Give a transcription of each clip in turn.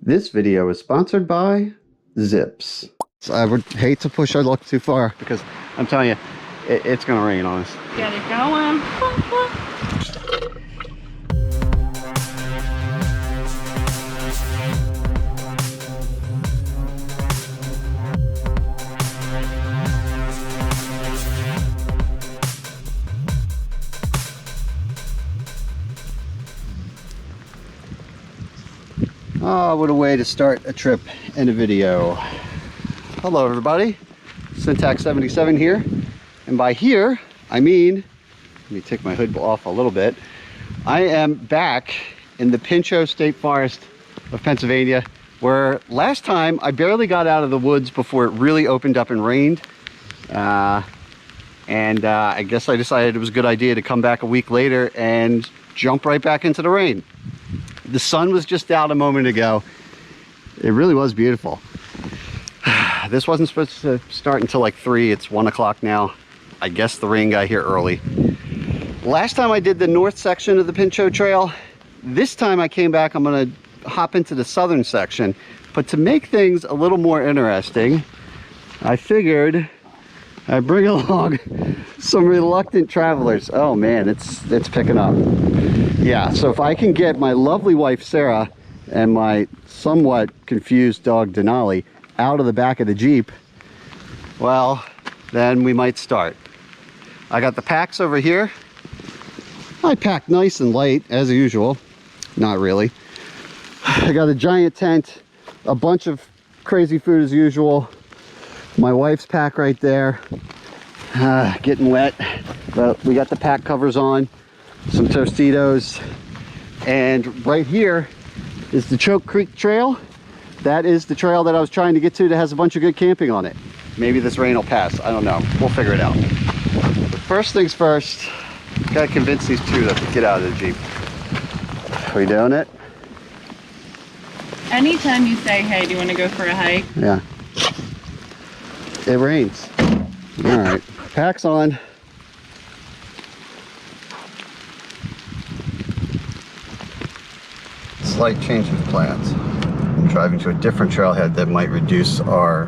This video is sponsored by Zips. I would hate to push our luck too far because I'm telling you, it's gonna rain on us. Get it going. Oh, what a way to start a trip and a video. Hello everybody, Syntax 77 here. And by here, I mean, let me take my hood off a little bit. I am back in the Pinchot State Forest of Pennsylvania, where last time I barely got out of the woods before it really opened up and rained. I guess I decided it was a good idea to come back a week later and jump right back into the rain. The sun was just out a moment ago. It really was beautiful. This wasn't supposed to start until like 3. It's 1 o'clock now. I guess the rain got here early. Last time I did the north section of the Pinchot Trail. This time I came back, I'm gonna hop into the southern section. But to make things a little more interesting, I figured I'd bring along some reluctant travelers. Oh man, it's picking up. Yeah, so if I can get my lovely wife Sarah and my somewhat confused dog Denali out of the back of the Jeep, well, then we might start. I got the packs over here. I packed nice and light as usual. Not really. I got a giant tent, a bunch of crazy food as usual. My wife's pack right there. Getting wet, but we got the pack covers on. Some Tostitos, and right here is the Choke Creek Trail. That is the trail that I was trying to get to that has a bunch of good camping on it. Maybe this rain will pass, I don't know, we'll figure it out. But first things first, gotta convince these two to get out of the Jeep. Are we doing it? Anytime you say, hey, do you want to go for a hike? Yeah. It rains. All right, pack's on. Slight change of plans. I'm driving to a different trailhead that might reduce our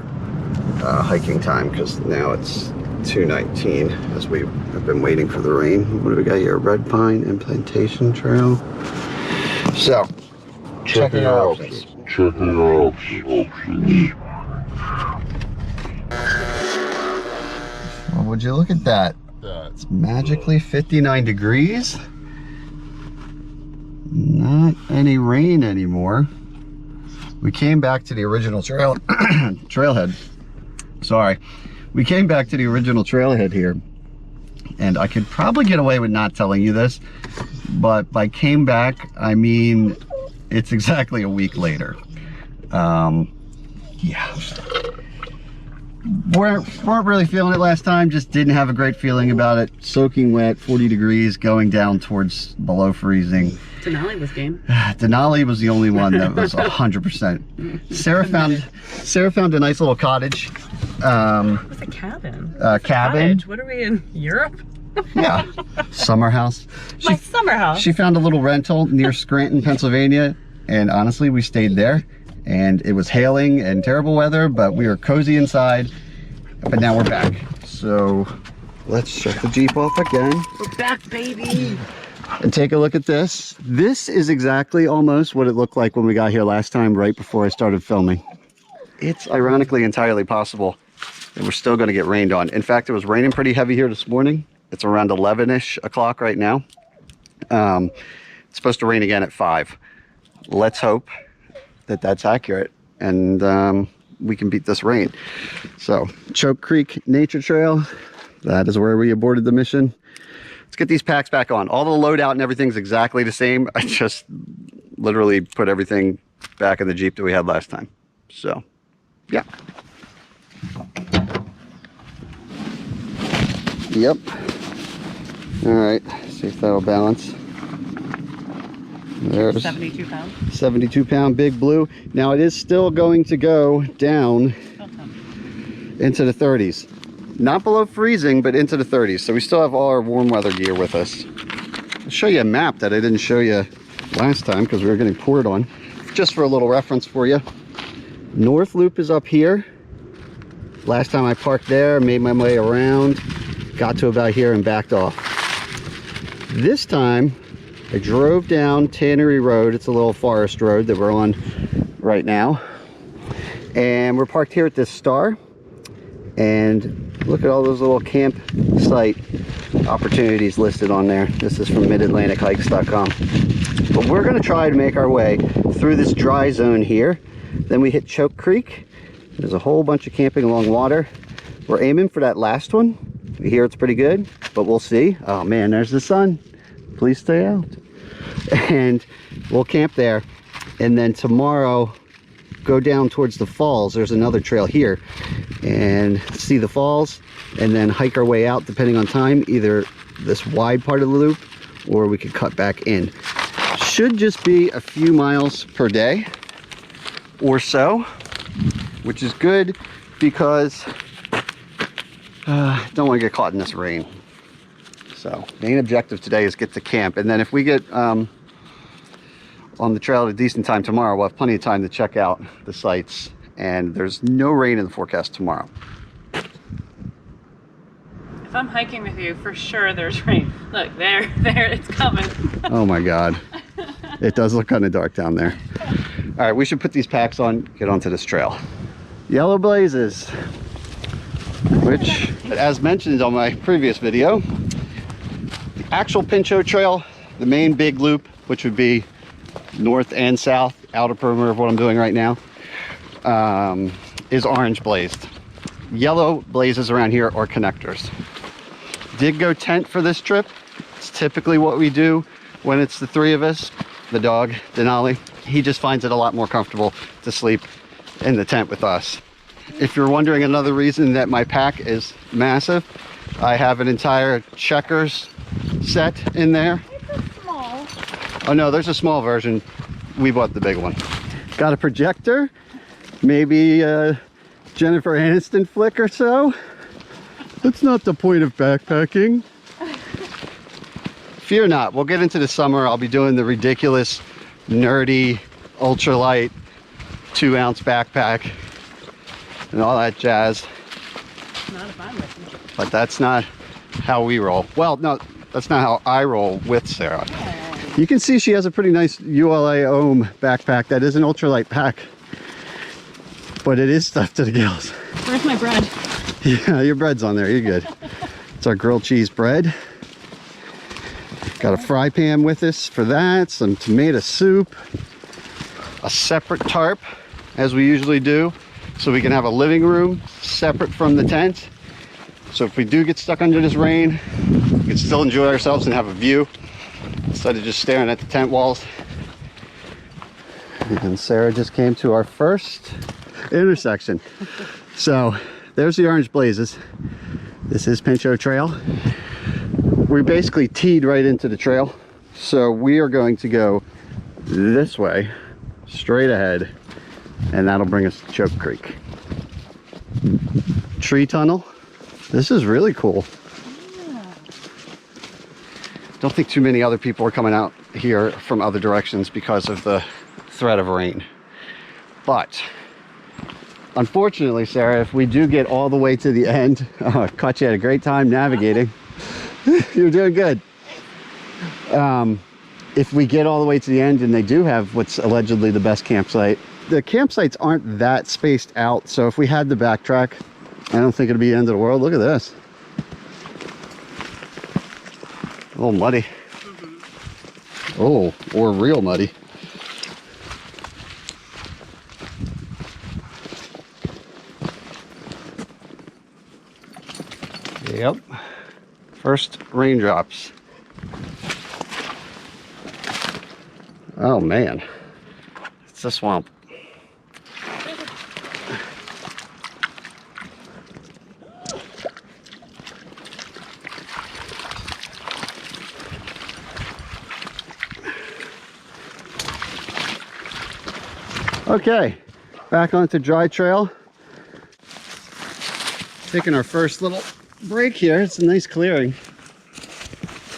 hiking time because now it's 2:19 as we have been waiting for the rain. What do we got here? Red Pine and Plantation Trail. So, checking our options. Well, would you look at that? It's magically 59 degrees. Not any rain anymore. We came back to the original trailhead. Sorry. We came back to the original trailhead here. And I could probably get away with not telling you this, but by came back, I mean, it's exactly a week later. Yeah. Weren't really feeling it last time, just didn't have a great feeling about it. Soaking wet, 40 degrees, going down towards below freezing. Denali was game. Denali was the only one that was 100%. Sarah found a nice little cottage. It was a cabin. Cabin. Cottage. What are we in Europe? Yeah. Summer house. Summer house. She found a little rental near Scranton, Pennsylvania, and honestly, we stayed there. And it was hailing and terrible weather, but we were cozy inside. But now we're back. So let's shut the Jeep off again. We're back, baby. And take a look at this. This is exactly almost what it looked like when we got here last time, right before I started filming. It's ironically entirely possible that we're still going to get rained on. In fact, it was raining pretty heavy here this morning. It's around 11-ish o'clock right now. It's supposed to rain again at 5. Let's hope that that's accurate and we can beat this rain. So, Choke Creek Nature Trail, that is where we aborted the mission. Let's get these packs back on. All the loadout and everything's exactly the same. I just literally put everything back in the Jeep that we had last time. So, yeah. Yep. All right, see if that'll balance. There's 72 pounds. 72-pound Big Blue. Now it is still going to go down into the 30s. Not below freezing, but into the 30s. So we still have all our warm weather gear with us. I'll show you a map that I didn't show you last time because we were getting poured on. just for a little reference for you. North Loop is up here. Last time I parked there, made my way around, got to about here and backed off. This time I drove down Tannery Road. It's a little forest road that we're on right now, and we're parked here at this star. And look at all those little campsite opportunities listed on there. This is from midatlantichikes.com. But we're going to try to make our way through this dry zone here. Then we hit Choke Creek. There's a whole bunch of camping along water. We're aiming for that last one. We hear it's pretty good, but we'll see. Oh man, there's the sun. Please stay out. And we'll camp there. And then tomorrow, go down towards the falls. There's another trail here. And see the falls. And then hike our way out, depending on time. Either this wide part of the loop, or we could cut back in. Should just be a few miles per day or so, which is good because don't want to get caught in this rain. So main objective today is get to camp, and then if we get on the trail at a decent time tomorrow, we'll have plenty of time to check out the sites. And there's no rain in the forecast tomorrow. If I'm hiking with you, for sure there's rain. Look, there, it's coming. Oh my God. It does look kind of dark down there. All right, we should put these packs on, get onto this trail. Yellow Blazes, which, as mentioned on my previous video, the actual Pinchot Trail, the main big loop, which would be north and south, outer perimeter of what I'm doing right now, is orange blazed. Yellow blazes around here are connectors. Did go tent for this trip. It's typically what we do when it's the three of us. The dog, Denali, he just finds it a lot more comfortable to sleep in the tent with us. If you're wondering another reason that my pack is massive, I have an entire checkers set in there. It's small. Oh no, there's a small version. We bought the big one. Got a projector, maybe a Jennifer Aniston flick or so. That's not the point of backpacking. Fear not, we'll get into the summer. I'll be doing the ridiculous, nerdy, ultralight 2-ounce backpack and all that jazz. Not if I'm with you. But that's not how we roll. Well, no, that's not how I roll with Sarah. Oh. You can see she has a pretty nice ULA Ohm backpack. That is an ultralight pack, but it is stuffed to the gills. Where's my bread? Yeah, your bread's on there, you're good. It's our grilled cheese bread. Got a fry pan with us for that, some tomato soup, a separate tarp, as we usually do, so we can have a living room separate from the tent. So if we do get stuck under this rain, we can still enjoy ourselves and have a view instead of just staring at the tent walls. And Sarah just came to our first intersection. So there's the orange blazes. This is Pinchot Trail. We basically teed right into the trail. So we are going to go this way, straight ahead, and that'll bring us to Choke Creek. Tree tunnel. This is really cool. Yeah. Don't think too many other people are coming out here from other directions because of the threat of rain. But unfortunately, Sarah, if we do get all the way to the end, oh, I caught you at a great time navigating. You're doing good. If we get all the way to the end and they do have what's allegedly the best campsite, the campsites aren't that spaced out. So if we had to backtrack, I don't think it'd be the end of the world. Look at this. A little muddy. Mm-hmm. Oh, or real muddy. Yep. First raindrops. Oh man, it's a swamp. Okay, back onto dry trail. Taking our first little break here. It's a nice clearing.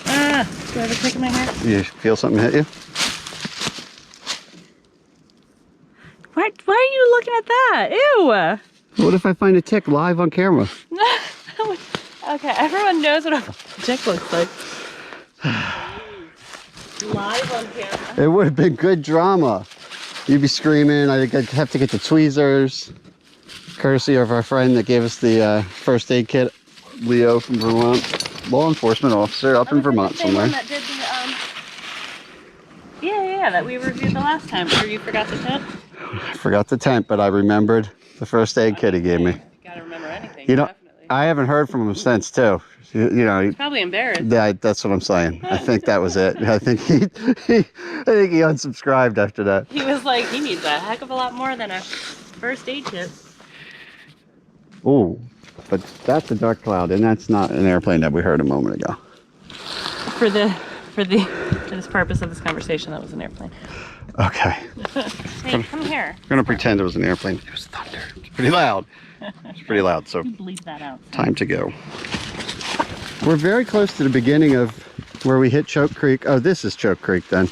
Ah, do I have a tick in my head? You feel something hit you? Why are you looking at that? Ew. What if I find a tick live on camera? Okay, everyone knows what a tick looks like. Live on camera. It would have been good drama. You'd be screaming. I'd have to get the tweezers. Courtesy of our friend that gave us the first aid kit, Leo from Vermont. Law enforcement officer up in Vermont somewhere. That did the, yeah, that we reviewed the last time. Or you forgot the tent? I forgot the tent, but I remembered the first aid kit he gave me. You gotta remember anything, You know, definitely. I haven't heard from him since too. You know, He's probably embarrassed. yeah, that's what I'm saying. I think that was it. I think he unsubscribed after that. He was like, he needs a heck of a lot more than a first aid kit. Ooh, but that's a dark cloud, and that's not an airplane that we heard a moment ago. For this purpose of this conversation, that was an airplane. Okay. Hey, come here. I'm gonna pretend it was an airplane. It was thunder. It's pretty loud. It's pretty loud, so Bleep that out. time to go. We're very close to the beginning of where we hit Choke Creek. Oh, this is Choke Creek then.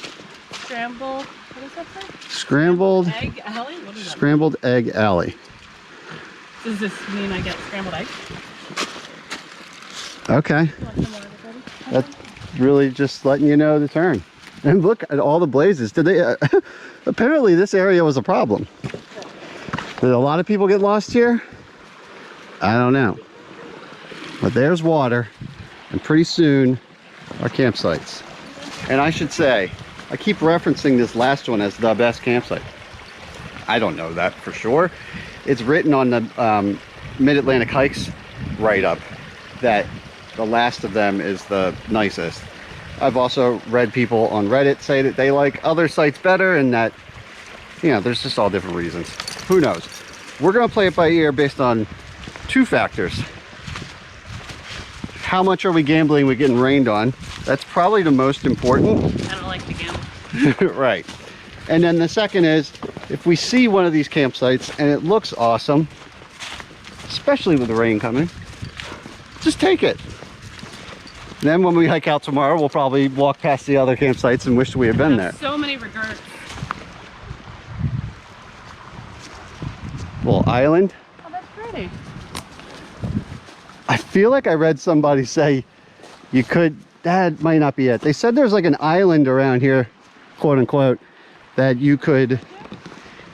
Scramble, what is that say? Scrambled Egg alley? What is that? Scrambled Egg Alley. Does this mean I get scrambled eggs? Okay. You want some water, buddy? That's really just letting you know the turn. And look at all the blazes. Did they? Apparently, this area was a problem. Did a lot of people get lost here? I don't know. But there's water, and pretty soon, our campsites. And I should say, I keep referencing this last one as the best campsite. I don't know that for sure. It's written on the Mid-Atlantic Hikes write-up that the last of them is the nicest. I've also read people on Reddit say that they like other sites better, and that, you know, there's just all different reasons. Who knows? We're gonna play it by ear based on two factors. How much are we gambling with getting rained on? That's probably the most important. I don't like to gamble. Right. And then the second is, if we see one of these campsites and it looks awesome, especially with the rain coming, just take it. Then when we hike out tomorrow, we'll probably walk past the other campsites and wish we had been there. So many regrets. Little island. Oh, that's pretty. I feel like I read somebody say you could, that might not be it. They said there's like an island around here, quote unquote, that you could,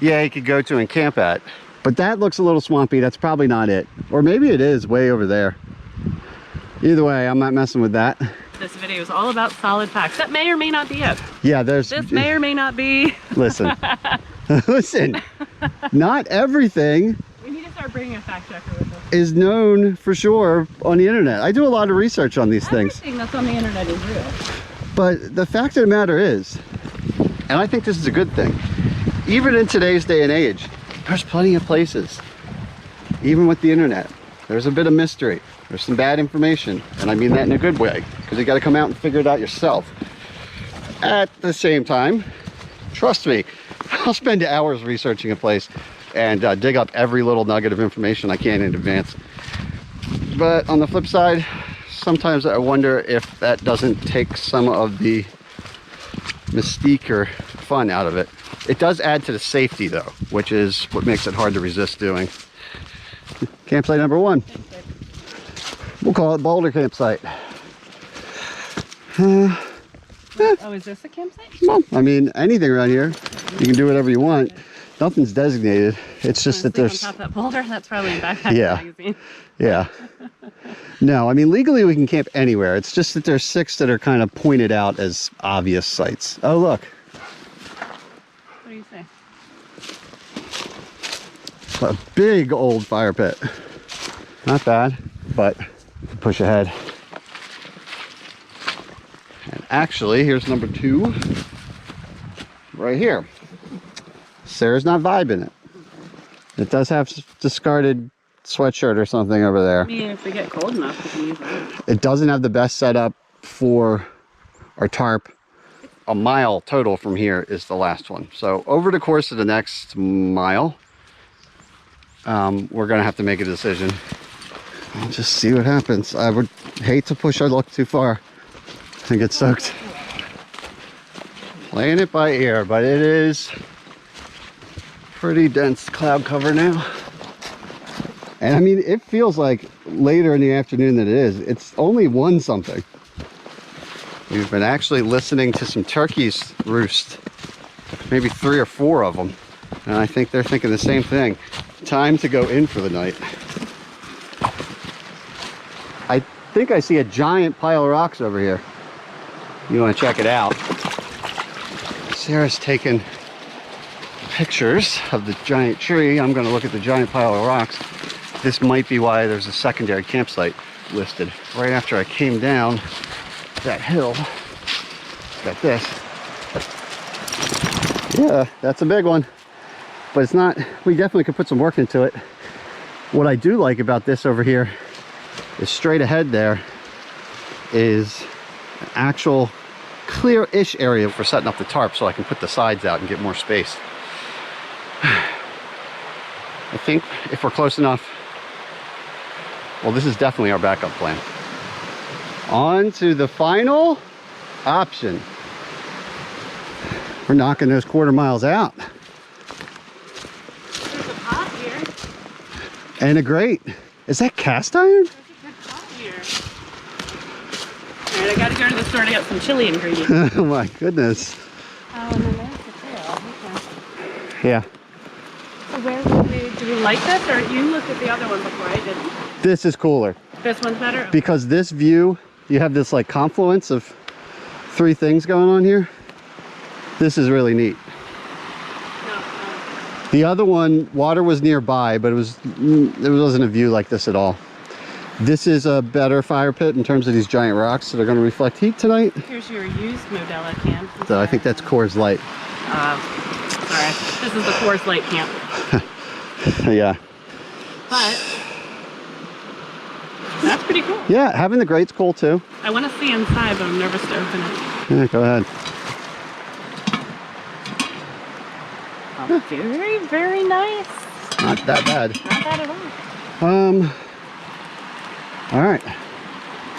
yeah, you could go to and camp at. But that looks a little swampy. That's probably not it. Or maybe it is way over there. Either way, I'm not messing with that. This video is all about solid facts. That may or may not be it. Yeah, there's... This may or may not be. Listen. Listen. Not everything We need to start bringing a fact checker with us. is known for sure on the internet. I do a lot of research on these things. Everything that's on the internet is real. But the fact of the matter is, and I think this is a good thing, even in today's day and age, there's plenty of places, even with the internet, there's a bit of mystery. There's some bad information, and I mean that in a good way, because you got to come out and figure it out yourself. At the same time, trust me, I'll spend hours researching a place and dig up every little nugget of information I can in advance. But on the flip side, sometimes I wonder if that doesn't take some of the mystique or fun out of it. It does add to the safety though, which is what makes it hard to resist doing. Campsite number one. We'll call it Boulder Campsite. Oh, is this a campsite? Well, I mean, anything around here, you can do whatever you want. Nothing's designated. It's just that there's... on top of that boulder? That's probably in Backpack Yeah. Magazine. Yeah. No, I mean, legally we can camp anywhere. It's just that there's 6 that are kind of pointed out as obvious sites. Oh, look. What do you say? A big old fire pit. Not bad, but push ahead. And actually, here's number 2. Right here. Sarah's not vibing it. It does have discarded sweatshirt or something over there. I mean, if we get cold enough, we can use that. It doesn't have the best setup for our tarp. A mile total from here is the last one. So over the course of the next mile, we're gonna have to make a decision. I'll just see what happens. I would hate to push our luck too far and get soaked. Playing it by ear, but it is Pretty dense cloud cover now. And I mean, it feels like later in the afternoon than it is. It's only 1 something. We've been actually listening to some turkeys roost. Maybe 3 or 4 of them. And I think they're thinking the same thing. Time to go in for the night. I think I see a giant pile of rocks over here. You want to check it out. Sarah's taken pictures of the giant tree. I'm going to look at the giant pile of rocks. This might be why there's a secondary campsite listed. Right after I came down that hill, got this. Yeah, that's a big one. But it's not, we definitely could put some work into it. What I do like about this over here is straight ahead there is an actual clear-ish area for setting up the tarp so I can put the sides out and get more space. I think if we're close enough, well, this is definitely our backup plan. On to the final option. We're knocking those quarter miles out. There's a pot here. And a grate. Is that cast iron? There's a good pot here. All right, I gotta go to the store to get some chili ingredients. Oh my goodness. Oh, and then there's the tail. Okay. Yeah. So where would do we like this, or you looked at the other one before I didn't? This is cooler. This one's better? Because this view, you have this like confluence of 3 things going on here. This is really neat. No. The other one, water was nearby, but it wasn't a view like this at all. This is a better fire pit in terms of these giant rocks that are going to reflect heat tonight. Here's your used Modella camp. So I think that's Coors Light. Sorry. This is the Coors Light camp. Yeah. But that's pretty cool. Yeah, having the grate's cool too. I want to see inside, but I'm nervous to open it. Yeah, go ahead. Oh, very, very nice. Not that bad. Not bad at all. All right.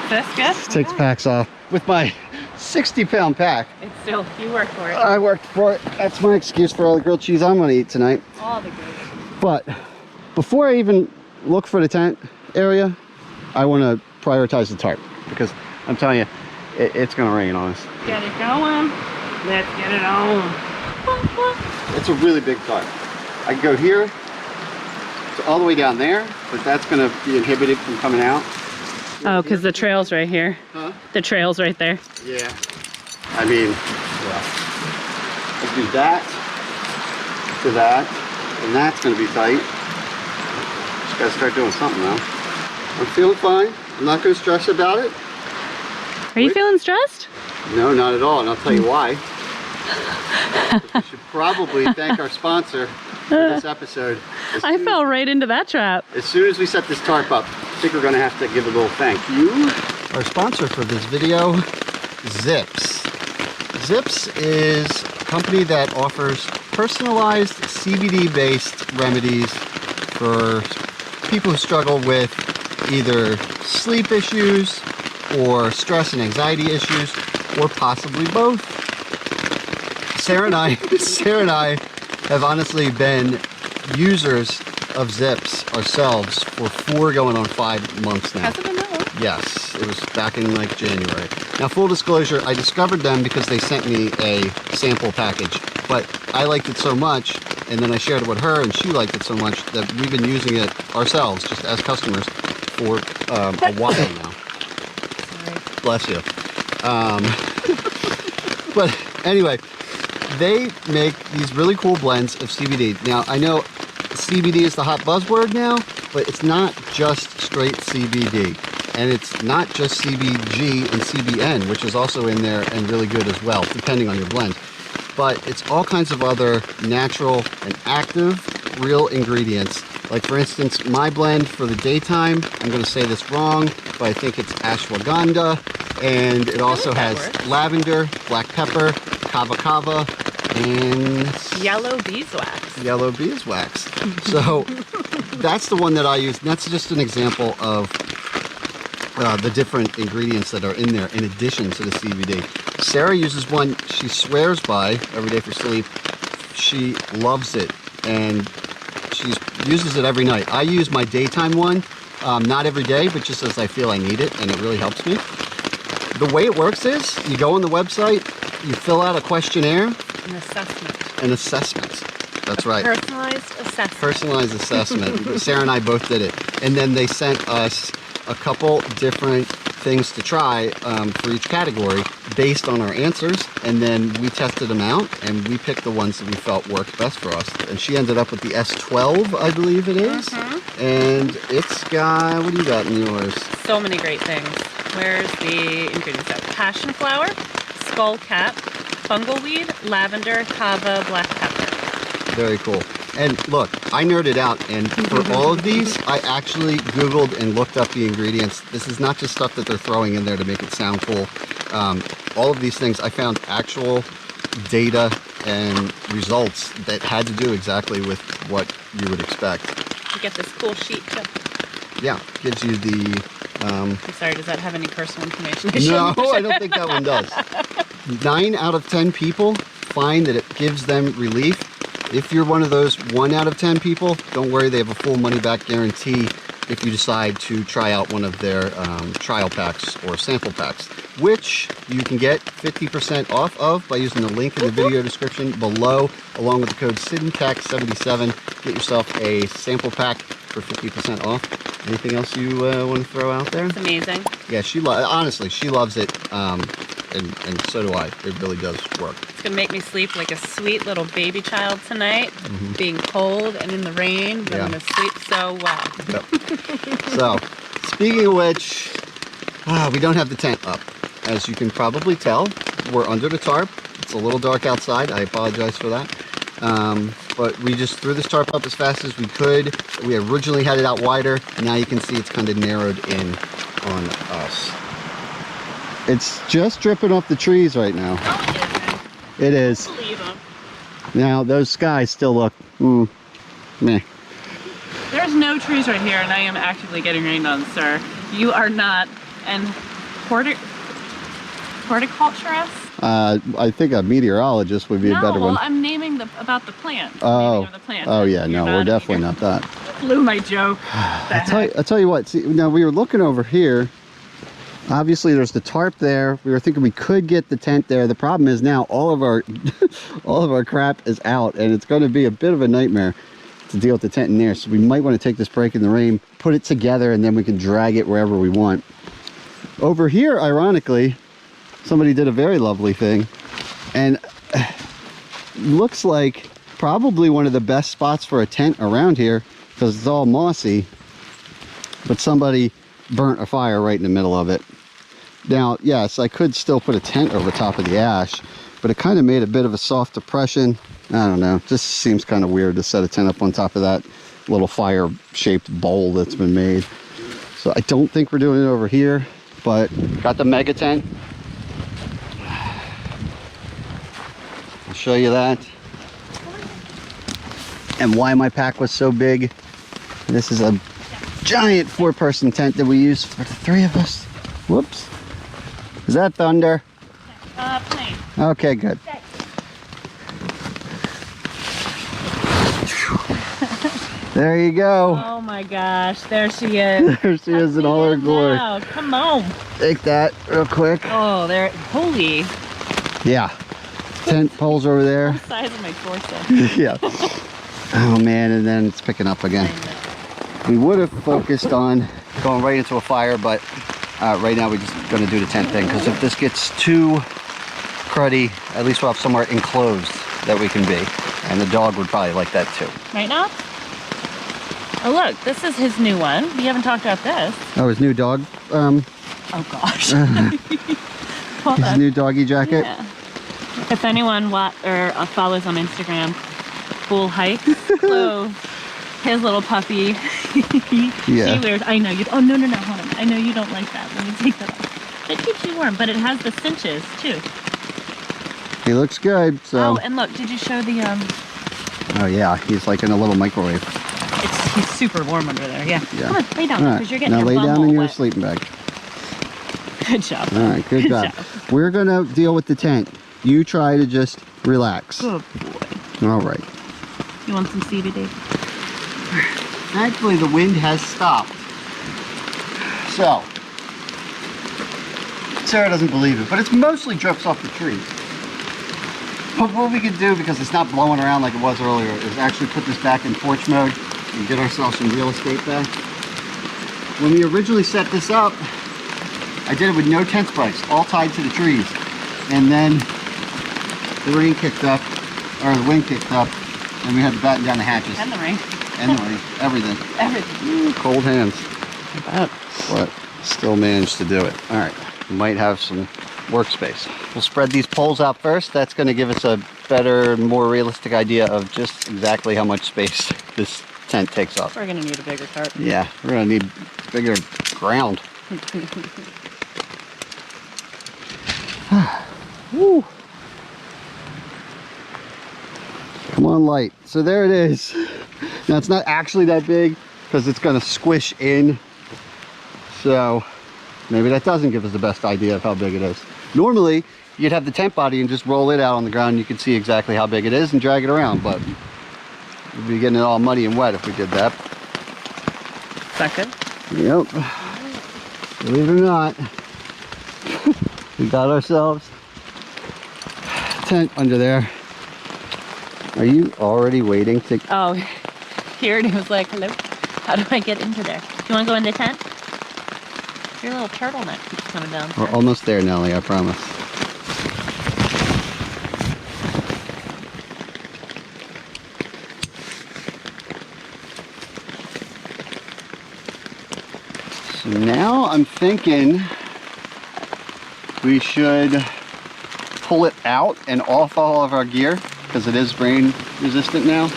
This good? Take the packs off. With my 60-pound pack. It's still, you work for it. I worked for it. That's my excuse for all the grilled cheese I'm going to eat tonight. All the good. But before I even look for the tent area, I want to prioritize the tarp because I'm telling you, it's going to rain on us. Get it going. Let's get it on. It's a really big tarp. I can go here, to all the way down there, but that's going to be inhibited from coming out. Oh, because the trail's right here. Huh? The trail's right there. Yeah. I mean, well, let's do that to that, and that's going to be tight. Just got to start doing something now. I'm feeling fine. I'm not going to stress about it. Are you feeling stressed? No, not at all, and I'll tell you why. We should probably thank our sponsor for this episode. I fell right into that trap. As soon as we set this tarp up, I think we're going to have to give a little thank you. Our sponsor for this video, Zips. Zips is a company that offers personalized CBD-based remedies for people who struggle with either sleep issues or stress and anxiety issues, or possibly both. Sarah and I have honestly been users of Zips ourselves for 4 going on 5 months now. Has it been that long? Yes, it was back in like January. Now, full disclosure, I discovered them because they sent me a sample package, but I liked it so much, and then I shared it with her, and she liked it so much that we've been using it ourselves, just as customers, for a while now. Sorry. Bless you. But anyway, they make these really cool blends of CBD. Now, I know CBD is the hot buzzword now, but it's not just straight CBD. And it's not just CBG and CBN, which is also in there and really good as well, depending on your blend. But it's all kinds of other natural and active, real ingredients. Like, for instance, my blend for the daytime, I'm going to say this wrong, but I think it's ashwagandha. And it also has lavender, black pepper, kava kava, and Yellow beeswax. Yellow beeswax. So that's the one that I use. That's just an example of the different ingredients that are in there in addition to the CBD. Sarah uses one she swears by every day for sleep. She loves it. and she uses it every night. I use my daytime one, not every day, but just as I feel I need it, and it really helps me. The way it works is, you go on the website, you fill out a questionnaire. An assessment. An assessment. That's right. Personalized assessment. Personalized assessment. Sarah and I both did it. And then they sent us a couple different things to try for each category based on our answers. And then we tested them out and we picked the ones that we felt worked best for us. And she ended up with the S12, I believe it is. And it's got, what do you got in yours? So many great things. Where's the ingredients? Passion flower, skullcap, bungleweed, lavender, kava, black pepper. Very cool. And look, I nerded out, and for all of these, I actually Googled and looked up the ingredients. This is not just stuff that they're throwing in there to make it sound cool. All of these things, I found actual data and results that had to do exactly with what you would expect. You get this cool sheet too. Yeah, gives you the... I'm sorry, does that have any personal information? No, I don't think that one does. 9 out of 10 people find that it gives them relief. If you're one of those 1 out of 10 people, don't worry, they have a full money-back guarantee if you decide to try out one of their trial packs or sample packs, which you can get 50% off of by using the link in the video description below, along with the code SYNTAX77. Get yourself a sample pack for 50% off. Anything else you want to throw out there? It's amazing. Yeah, honestly, she loves it, and so do I. It really does work. It's going to make me sleep like a sweet little baby child tonight, being cold and in the rain, but I'm going to sleep so well. Yep. So, speaking of which, we don't have the tent up. As you can probably tell, we're under the tarp. It's a little dark outside. I apologize for that. But we just threw this tarp up as fast as we could. We originally had it out wider. Now you can see it's kind of narrowed in on us. It's just dripping off the trees right now. It is. I believe them. Now those skies still look meh. There's no trees right here, and I am actively getting rained on, sir. You are not an horticulturist? I think a meteorologist would be a better one. No, I'm naming about the plant. Oh, the plant. oh yeah, no, we're definitely not that. Blew my joke. I'll tell you what, see, now we were looking over here. Obviously there's the tarp there. We were thinking we could get the tent there. The problem is now all of our all of our crap is out, and it's going to be a bit of a nightmare to deal with the tent in there. So we might want to take this break in the rain, put it together, and then we can drag it wherever we want. Over here, ironically, somebody did a very lovely thing, and looks like probably one of the best spots for a tent around here because it's all mossy, but somebody burnt a fire right in the middle of it. Now, yes, I could still put a tent over top of the ash, but it kind of made a bit of a soft depression. I don't know, just seems kind of weird to set a tent up on top of that little fire-shaped bowl that's been made. So I don't think we're doing it over here, but got the mega tent. I'll show you that. And why my pack was so big. This is a giant 4-person tent that we use for the 3 of us. Whoops. Is that thunder? Plane. Okay, good. There you go. Oh my gosh, there she is. There she is in all her glory. Now. Come on. Take that real quick. Oh, there. Holy. Yeah. Tent poles over there. The size of my torso. Yeah. Oh man, and then it's picking up again. We would have focused on going right into a fire, but right now we're just going to do the tent thing, because if this gets too cruddy, at least we'll have somewhere enclosed that we can be, and the dog would probably like that too. Right now? Oh look, this is his new one. We haven't talked about this. Oh, his new dog? Oh gosh. His new doggy jacket? Yeah. If anyone follows on Instagram, Cool Hikes, clothes, his little puppy. Yeah. She wears, I know you, oh no, hold on. I know you don't like that. Let me take that off. It keeps you warm, but it has the cinches too. He looks good, so. Oh, and look, did you show the, Oh yeah, he's like in a little microwave. He's super warm under there, yeah. Come on, lay down, All right. because you're getting now your lay bum down all in your wet. sleeping bag. Good job. All right, good job. We're gonna deal with the tent. You try to just relax. Good boy. All right. You want some CBD? Thankfully, the wind has stopped. So, Sarah doesn't believe it, but it's mostly drips off the trees. But what we could do, because it's not blowing around like it was earlier, is actually put this back in porch mode and get ourselves some real estate back. When we originally set this up, I did it with no tent spikes, all tied to the trees. And then the rain kicked up, or the wind kicked up, and we had to batten down the hatches. And the rain. And the rain, everything. Everything. Cold hands. But still managed to do it. All right, we might have some workspace. We'll spread these poles out first. That's going to give us a better, more realistic idea of just exactly how much space this tent takes up. We're going to need a bigger tarp. Yeah, we're going to need bigger ground. Woo. Come on, light. So there it is. Now it's not actually that big because it's going to squish in. So maybe that doesn't give us the best idea of how big it is. Normally, you'd have the tent body and just roll it out on the ground. You can see exactly how big it is and drag it around, but we'd be getting it all muddy and wet if we did that. Is that good? Yep. Believe it or not, we got ourselves a tent under there. Are you already waiting to... Oh, here and he was like, hello, how do I get into there? You want to go in the tent? Your little turtleneck keeps coming down. We're almost there, Nelly, I promise. So now I'm thinking we should pull it out and off all of our gear because it is rain resistant now.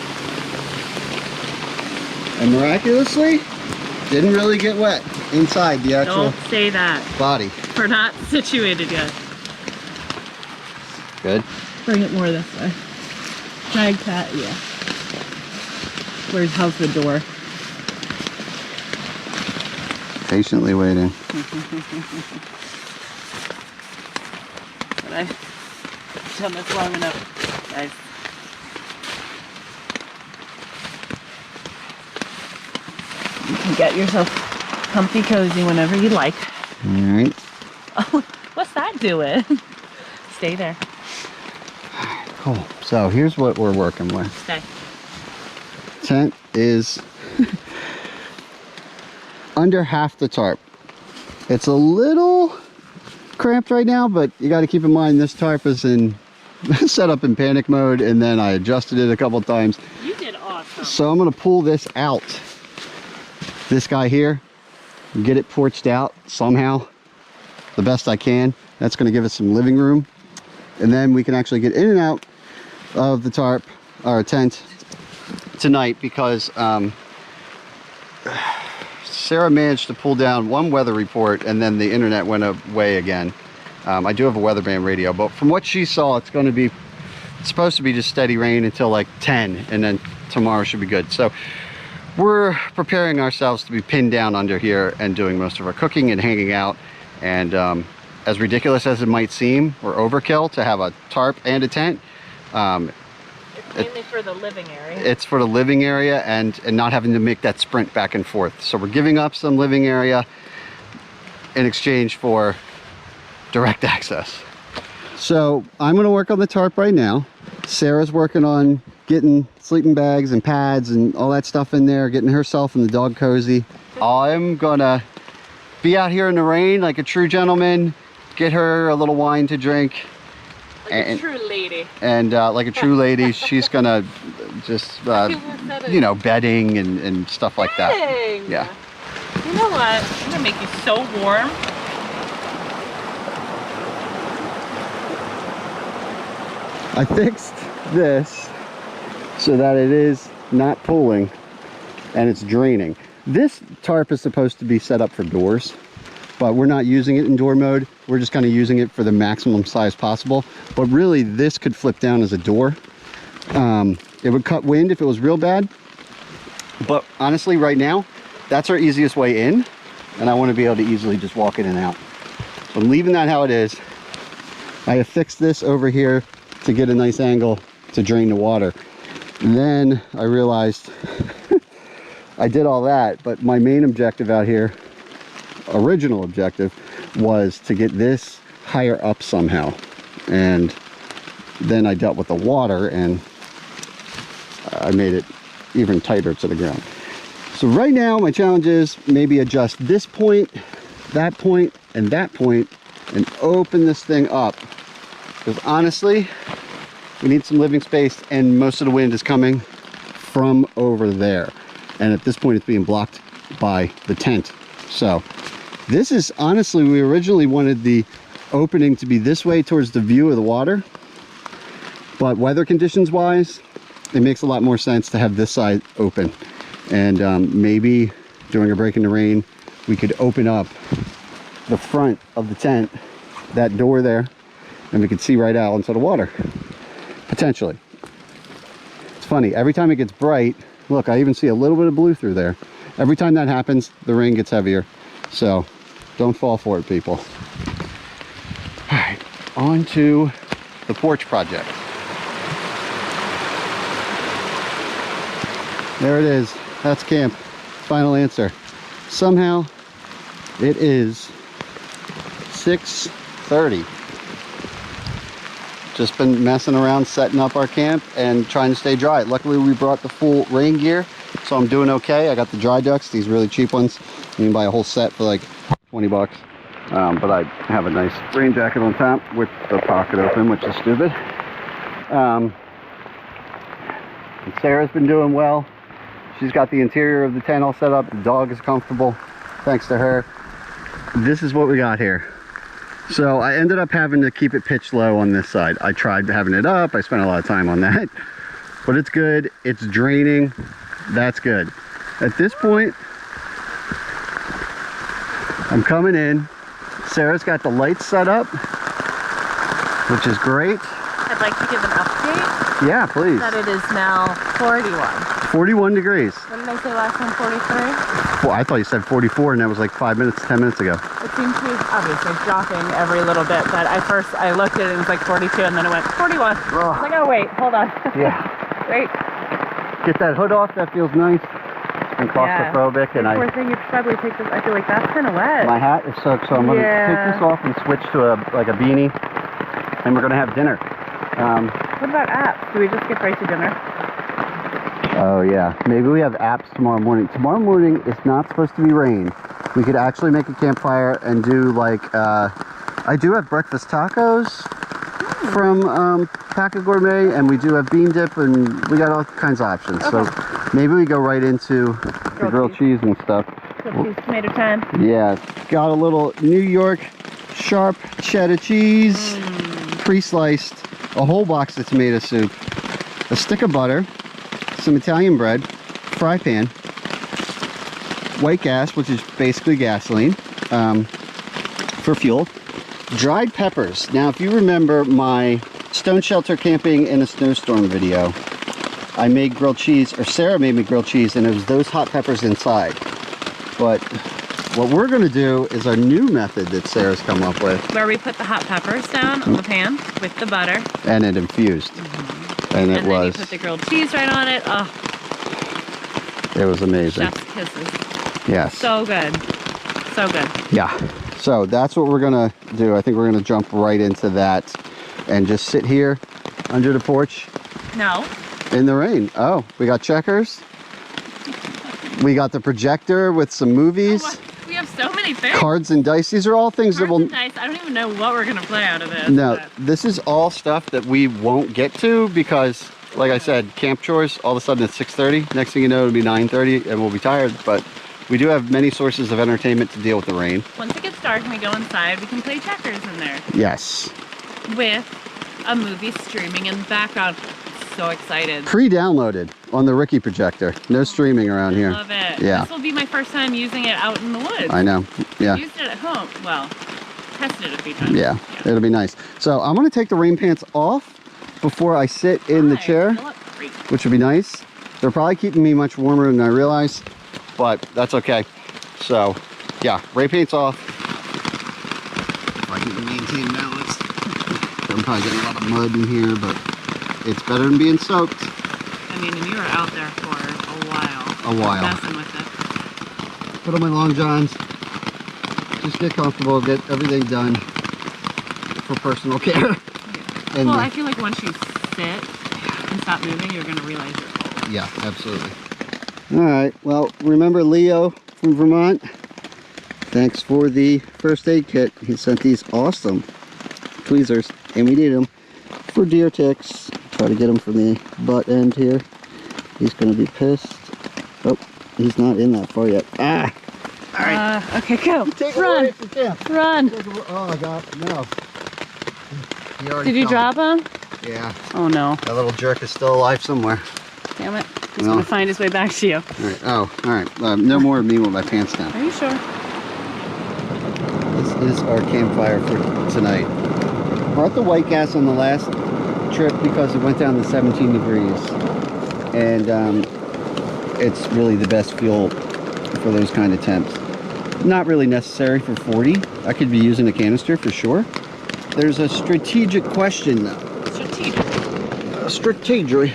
And miraculously, didn't really get wet inside the actual Don't say that. body. We're not situated yet. Good. Bring it more this way. Drag that, yeah. How's the door? Patiently waiting. But I've done this long enough, guys. You can get yourself comfy cozy whenever you like. All right. Oh, what's that doing? Stay there. Cool. So here's what we're working with. Stay. Tent is under half the tarp. It's a little cramped right now, but you got to keep in mind this tarp is in set up in panic mode, and then I adjusted it a couple times. You did awesome. So I'm going to pull this out. This guy here, get it porched out somehow the best I can. That's going to give us some living room, and then we can actually get in and out of the tarp, our tent, tonight, because Sarah managed to pull down one weather report and then the internet went away again. I do have a weather band radio, but from what she saw, it's supposed to be just steady rain until like 10, and then tomorrow should be good. So we're preparing ourselves to be pinned down under here and doing most of our cooking and hanging out. And as ridiculous as it might seem, or overkill to have a tarp and a tent, It's mainly for the living area. it's for the living area and not having to make that sprint back and forth. So we're giving up some living area in exchange for direct access. So I'm going to work on the tarp right now. Sarah's working on getting sleeping bags and pads and all that stuff in there, getting herself and the dog cozy. I'm gonna be out here in the rain like a true gentleman, get her a little wine to drink. Like a true lady. And like a true lady, she's gonna just, you know, bedding and stuff like that. Dang. Yeah. You know what? I'm gonna make you so warm. I fixed this so that it is not pulling and it's draining. This tarp is supposed to be set up for doors, but we're not using it in door mode. We're just kind of using it for the maximum size possible. But really, this could flip down as a door. It would cut wind if it was real bad. But honestly, right now, that's our easiest way in. And I want to be able to easily just walk in and out. So I'm leaving that how it is. I have fixed this over here to get a nice angle to drain the water. Then I realized I did all that, but my main objective out here, original objective, was to get this higher up somehow. And then I dealt with the water and I made it even tighter to the ground. So right now my challenge is maybe adjust this point, that point, and that point, and open this thing up. Because honestly, we need some living space, and most of the wind is coming from over there. And at this point it's being blocked by the tent. So this is honestly, we originally wanted the opening to be this way towards the view of the water, but weather conditions wise, it makes a lot more sense to have this side open. And maybe during a break in the rain, we could open up the front of the tent, that door there, and we could see right out into the water, potentially. It's funny, every time it gets bright, look, I even see a little bit of blue through there. Every time that happens, the rain gets heavier. So don't fall for it, people. All right, on to the porch project. There it is. That's camp. Final answer. Somehow it is 6:30. Just been messing around setting up our camp and trying to stay dry. Luckily we brought the full rain gear, so I'm doing okay. I got the dry ducks, these really cheap ones. You can buy a whole set for like 20 bucks. But I have a nice rain jacket on top with the pocket open, which is stupid. And Sarah's been doing well. She's got the interior of the tent all set up. The dog is comfortable, thanks to her. This is what we got here. So I ended up having to keep it pitched low on this side. I tried having it up. I spent a lot of time on that, but it's good. It's draining. That's good. At this point, I'm coming in. Sarah's got the lights set up, which is great. I'd like to give an update. Yeah, please. That it is now 41. 41 degrees. What did I say last time, 43? Well, I thought you said 44 and that was like 5 minutes, 10 minutes ago. It seems to be obviously dropping every little bit, but I looked at it and it was like 42 and then it went 41. I was like, oh wait, hold on. Yeah. Wait. Get that hood off, that feels nice. It's been claustrophobic. Yeah. And poor thing, you should probably take this, I feel like that's kind of wet. My hat is soaked, so I'm going to take this off and switch to a beanie, and we're going to have dinner. What about apps? Do we just get right to dinner? Oh yeah, maybe we have apps tomorrow morning. Tomorrow morning is not supposed to be rain. We could actually make a campfire and do like, I do have breakfast tacos from Packet Gourmet, and we do have bean dip, and we got all kinds of options. Okay. So maybe we go right into the grilled cheese and stuff. Grilled cheese, tomato time. Yeah, got a little New York sharp cheddar cheese, pre-sliced, a whole box of tomato soup, a stick of butter, some Italian bread, fry pan, white gas, which is basically gasoline, for fuel, dried peppers. Now, if you remember my stone shelter camping in a snowstorm video, I made grilled cheese, or Sarah made me grilled cheese, and it was those hot peppers inside. But what we're going to do is our new method that Sarah's come up with. Where we put the hot peppers down on the pan with the butter. And it infused. And it was. And then you put the grilled cheese right on it. Oh. It was amazing. Chef's kisses. Yes. So good. So good. Yeah. So that's what we're going to do. I think we're going to jump right into that and just sit here under the porch. No. In the rain. Oh, we got checkers. We got the projector with some movies. Oh, we have so many things. Cards and dice. These are all things that will... Dice. I don't even know what we're going to play out of this. No, this is all stuff that we won't get to because, like I said, camp chores, all of a sudden it's 6:30. Next thing you know, it'll be 9:30 and we'll be tired. But we do have many sources of entertainment to deal with the rain. Once it gets dark and we go inside, we can play checkers in there. Yes. With a movie streaming in the background. So excited. Pre-downloaded on the Ricky projector. No streaming around here. Love it. Yeah. This will be my first time using it out in the woods. I know. Yeah. I've used it at home. Well, tested it a few times. Yeah. It'll be nice. So I'm going to take the rain pants off before I sit in the chair, which would be nice. They're probably keeping me much warmer than I realize, but that's okay. So yeah, rain pants off. If I can maintain balance. I'm probably getting a lot of mud in here, but it's better than being soaked. I mean, out there for a while. A while. Messing with it. Put on my long johns. Just get comfortable, get everything done for personal care. And well, I feel like once you sit and stop moving, you're going to realize you're cold. yeah, absolutely. All right, well, remember Leo from Vermont? Thanks for the first aid kit. He sent these awesome tweezers, and we need them for deer ticks. Try to get him from the butt end here. He's going to be pissed. Oh, he's not in that far yet. Ah! All right. Okay, go. Take it Run. away if you can. Run. Oh, my God, no. He already Did you fell. drop him? Yeah. Oh, no. That little jerk is still alive somewhere. Damn it. He's Well. going to find his way back to you. All right. Oh, all right. No more of me with my pants down. Are you sure? This is our campfire for tonight. Brought the white gas on the last trip because it went down to 17 degrees. And it's really the best fuel for those kind of temps. Not really necessary for 40. I could be using a canister for sure. There's a strategic question though. Strategic.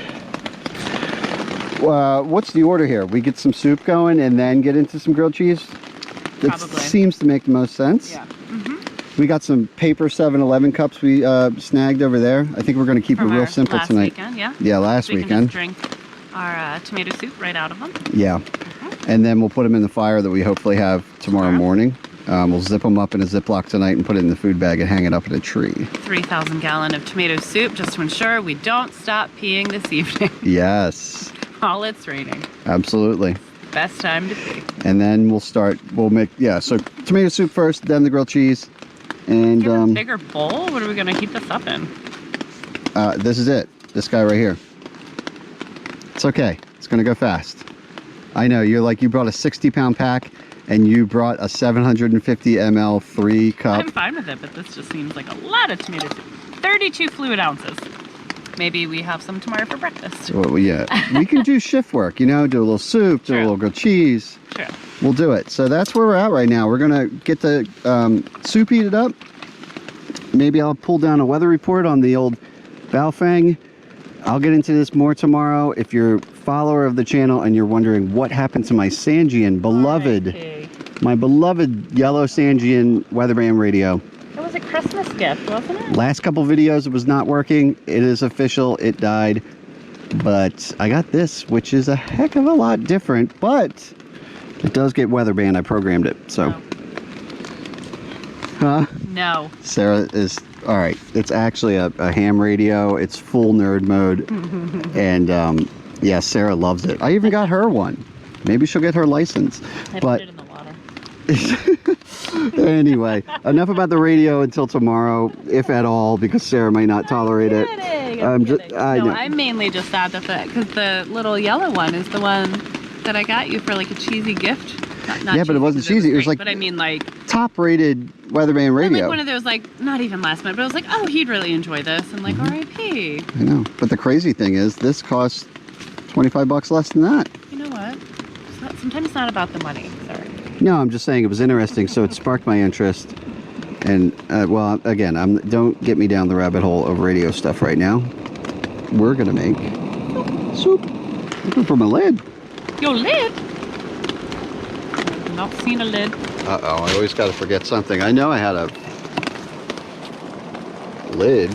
What's the order here? We get some soup going and then get into some grilled cheese? That Probably. seems to make the most sense. Yeah. We got some paper 7-Eleven cups we snagged over there. I think we're going to keep it real simple last tonight. Weekend, yeah. Yeah, last We weekend. can just drink our tomato soup right out of them. Yeah. And then we'll put them in the fire that we hopefully have tomorrow morning. We'll zip them up in a Ziploc tonight and put it in the food bag and hang it up in a tree. 3,000 gallon of tomato soup just to ensure we don't stop peeing this evening. Yes, While it's raining. absolutely. Best time to pee. And then we'll make, yeah, so tomato soup first, then the grilled cheese. And Get a bigger bowl? What are we going to heat this up in? this is it. This guy right here. It's okay. It's going to go fast. I know, you brought a 60-pound pack and you brought a 750 ml 3-cup. I'm fine with it, but this just seems like a lot of tomato soup. 32 fluid ounces. Maybe we have some tomorrow for breakfast. Well, yeah, we can do shift work, you know, do a little soup, do a True. little grilled cheese. True. We'll do it. So that's where we're at right now. We're gonna get the soup heated up. Maybe I'll pull down a weather report on the old Baofeng. I'll get into this more tomorrow. If you're a follower of the channel and you're wondering what happened to my Sangean my beloved yellow Sangean weatherband radio. It was a Christmas gift, wasn't it? Last couple videos it was not working. It is official, it died. But I got this, which is a heck of a lot different, but it does get weatherband. I programmed it, so. No. Huh? No. Sarah is, all right, it's actually a ham radio. It's full nerd mode. And yeah, Sarah loves it. I even got her one. Maybe she'll get her license. I But put it in the water. anyway, enough about the radio until tomorrow, if at all, because Sarah might not tolerate it. I'm just- kidding. I No, know. I'm mainly just sad that because the little yellow one is the one that I got you for like a cheesy gift. Not Yeah, but it wasn't 'cause cheesy. It was great, like but I mean like top-rated weatherman radio. like one of those like not even last minute, but I was like, oh, he'd really enjoy this, and like R.I.P. I know, but the crazy thing is, this costs $25 less than that. You know what? Sometimes it's not about the money. Sorry. No, I'm just saying it was interesting, so it sparked my interest. And well, again, don't get me down the rabbit hole of radio stuff right now. We're gonna make soup. Looking for my lid. Your lid? Not seen a lid. Uh-oh, I always gotta forget something. I know I had a lid.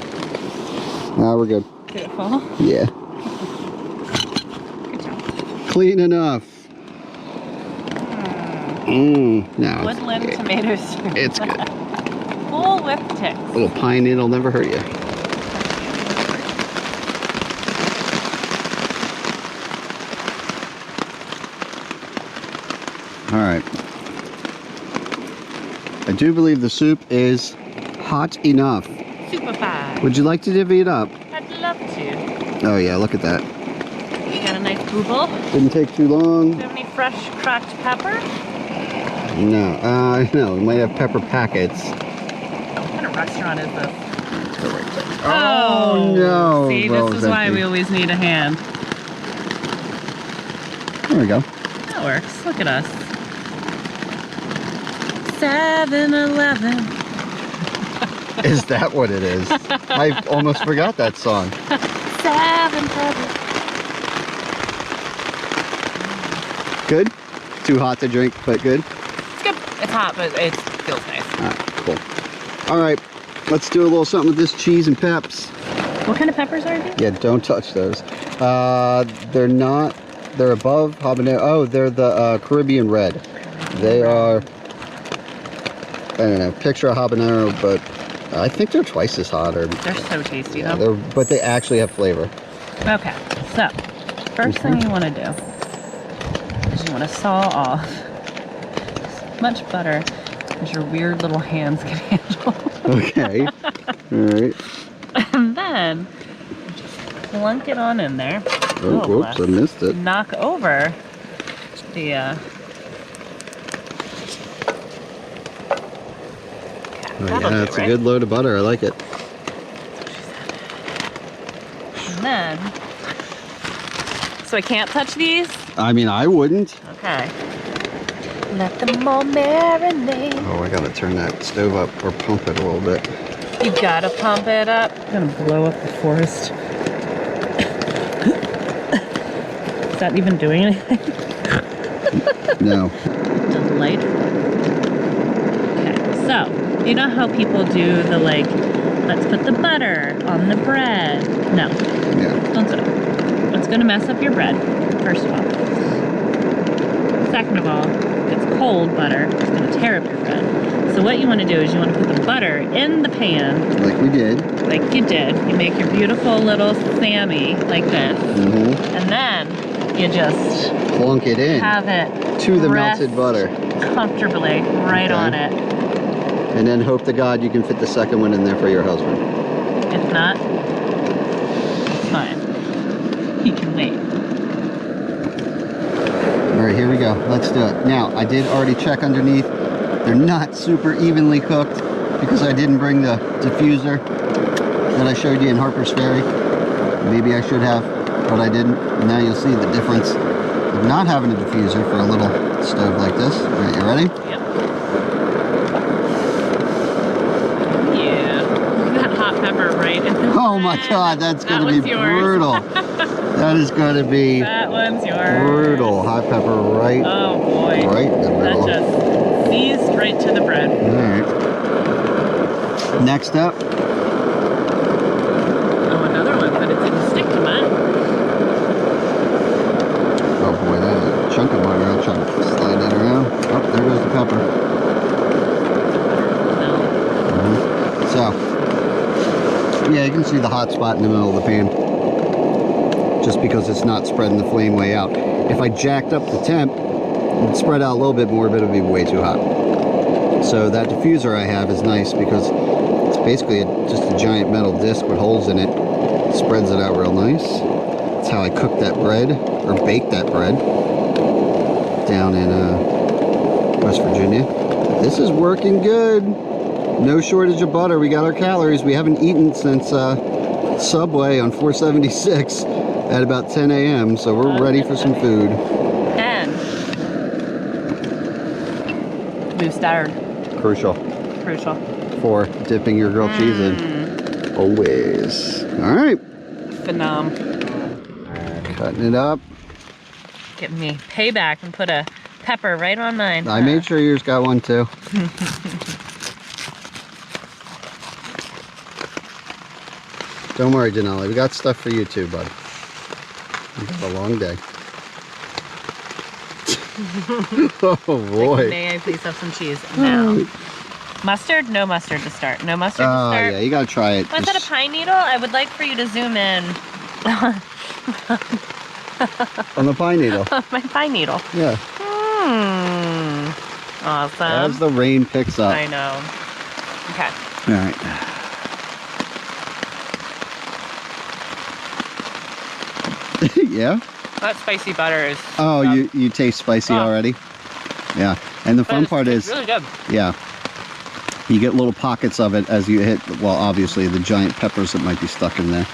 Now we're good. Did it fall? Yeah. Good job. Clean enough. No, Woodland tomato soup. it's good. Full with ticks. A little pine needle never hurt you. All right. I do believe the soup is hot enough. Superfine. Would you like to divvy it up? I'd love to. Oh yeah, look at that. You got a nice booble. Didn't take too Do long. you have any fresh cracked pepper? No, we might have pepper packets. What kind of restaurant is this? Oh, no. See, Well, this it's is why empty. we always need a hand. There we go. That works. Look at us. 7-Eleven. Is that what it is? I almost forgot that song. 7-Eleven. Good? Too hot to drink, but good? It's good. It's hot, but it feels nice. All right, cool. All right, let's do a little something with this cheese and peps. What kind of peppers are these? Yeah, don't touch those. They're not, they're above habanero. Oh, they're the Caribbean red. They are, I don't know, picture a habanero, but I think they're twice as hot. Or, They're so tasty, yeah, though. but they actually have flavor. Okay, so first thing you want to do is you want to saw off as much butter as your weird little hands can handle. Okay. All right. And then just plunk it on in there. Oh, whoops, I missed it. Knock over the Oh, yeah, that's a good load of butter. I like it. And then, so I can't touch these? I mean, I wouldn't. Okay. Let them all marinate. Oh, I gotta turn that stove up or pump it a little bit. You gotta pump it up. I'm gonna blow up the forest. Is that even doing anything? No. Delightful. Okay, so you know how people do the like, let's put the butter on the bread. No, Yeah. don't do it. It's gonna mess up your bread, first of all. Second of all, it's cold butter. It's gonna tear up your bread. So what you want to do is you want to put the butter in the pan. Like we did. Like you did. You make your beautiful little Sammy like this. Mm-hmm. And then you just Plunk it in. have it to the rest melted butter. comfortably right on it. And then hope to God you can fit the second one in there for your husband. If not, it's fine. He can wait. All right, here we go. Let's do it. Now, I did already check underneath. They're not super evenly cooked because I didn't bring the diffuser that I showed you in Harper's Ferry. Maybe I should have, but I didn't. And now you'll see the difference of not having a diffuser for a little stove like this. All right, you ready? Yep. Yeah. That hot pepper right in the Oh my God, that's going to be brutal. That is going to be That one's yours. brutal. Hot pepper right, Oh boy. right in the middle. That just seized right to the bread. All right. Next up. Oh, another one, but it didn't stick to mine. Oh boy, that is a chunk of butter. I'll try to slide that around. Oh, there goes the pepper. No. So, yeah, you can see the hot spot in the middle of the pan. Just because it's not spreading the flame way out. If I jacked up the temp, it'd spread out a little bit more, but it would be way too hot. So that diffuser I have is nice because it's basically just a giant metal disc with holes in it. Spreads it out real nice. That's how I cook that bread, or bake that bread, down in West Virginia. This is working good. No shortage of butter. We got our calories. We haven't eaten since Subway on 476 at about 10 a.m. So we're ready for some food. And mustard. Crucial for dipping your grilled cheese in. Always. All right. Phenom. Cutting it up. Give me payback and put a pepper right on mine. I made sure yours got one too. Don't worry, Janelle. We got stuff for you too, bud. You've got a long day. Oh boy. May I please have some cheese now? Mustard? No mustard to start. No mustard to Oh start. yeah, you gotta try it. Was that a pine needle? I would like for you to zoom in On the pine needle. on my pine needle. Yeah. Awesome. As the rain picks up. I know. Okay. All right. Yeah. That spicy butter is. Oh, you taste spicy already? Yeah. And the fun part is, really good. yeah, you get little pockets of it as you hit, well, obviously the giant peppers that might be stuck in there,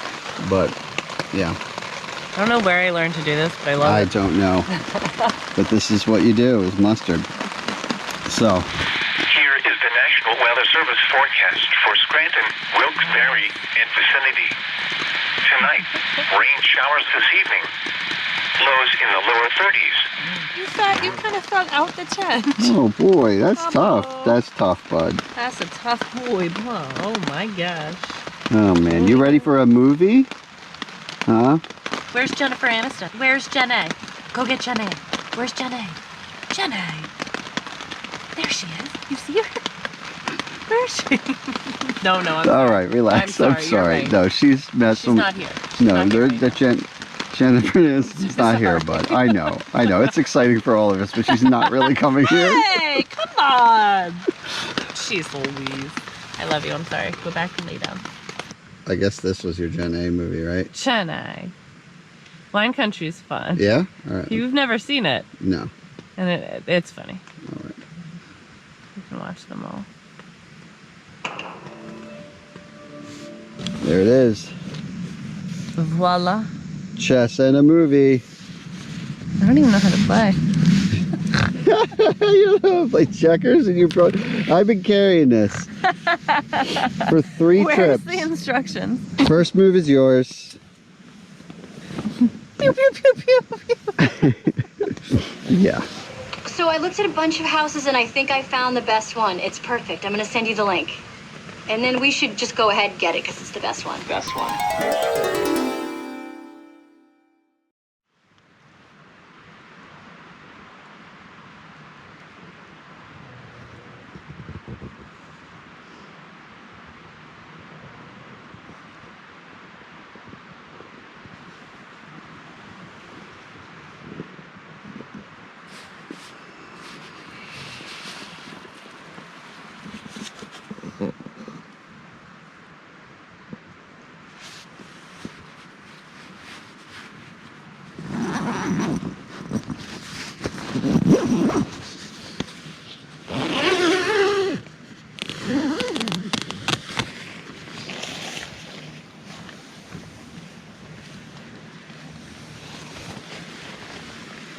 but yeah. I don't know where I learned to do this, but I love I it. don't know, but this is what you do, is mustard. So. Here is the National Weather Service forecast for Scranton, Wilkes-Barre, and vicinity. Tonight, rain showers this evening. Lows in the lower 30s. You kind of fell out the tent. Oh boy, that's Come tough. on. That's tough, bud. That's a tough boy, huh? Oh my gosh. Oh man, you ready for a movie? Huh? Where's Jennifer Aniston? Where's Jenna? Go get Jenna. Where's Jenna? Jenna. There she is. You see her? Where is she? No, I'm All sorry. right, relax. I'm I'm sorry, sorry. you're right. No, she's messing. She's not here. She's No, not here the right Jennifer is not here, bud. I know. It's exciting for all of us, but she's not really coming here. Hey, come on. Jeez Louise. I love you. I'm sorry. Go back and lay down. I guess this was your Gen A movie, right? Chennai. Wine Country's fun. Yeah? All right. You've never seen it, No. and it's funny. All right. You can watch them all. There it is. Voila. Chess and a movie. I don't even know how to play. You know, play checkers and you brought. I've been carrying this for 3 Where's trips. the instructions? First move is yours. Pew, pew, pew, pew, pew. Yeah. So I looked at a bunch of houses and I think I found the best one. It's perfect. I'm gonna send you the link. And then we should just go ahead and get it because it's the best one. Best one.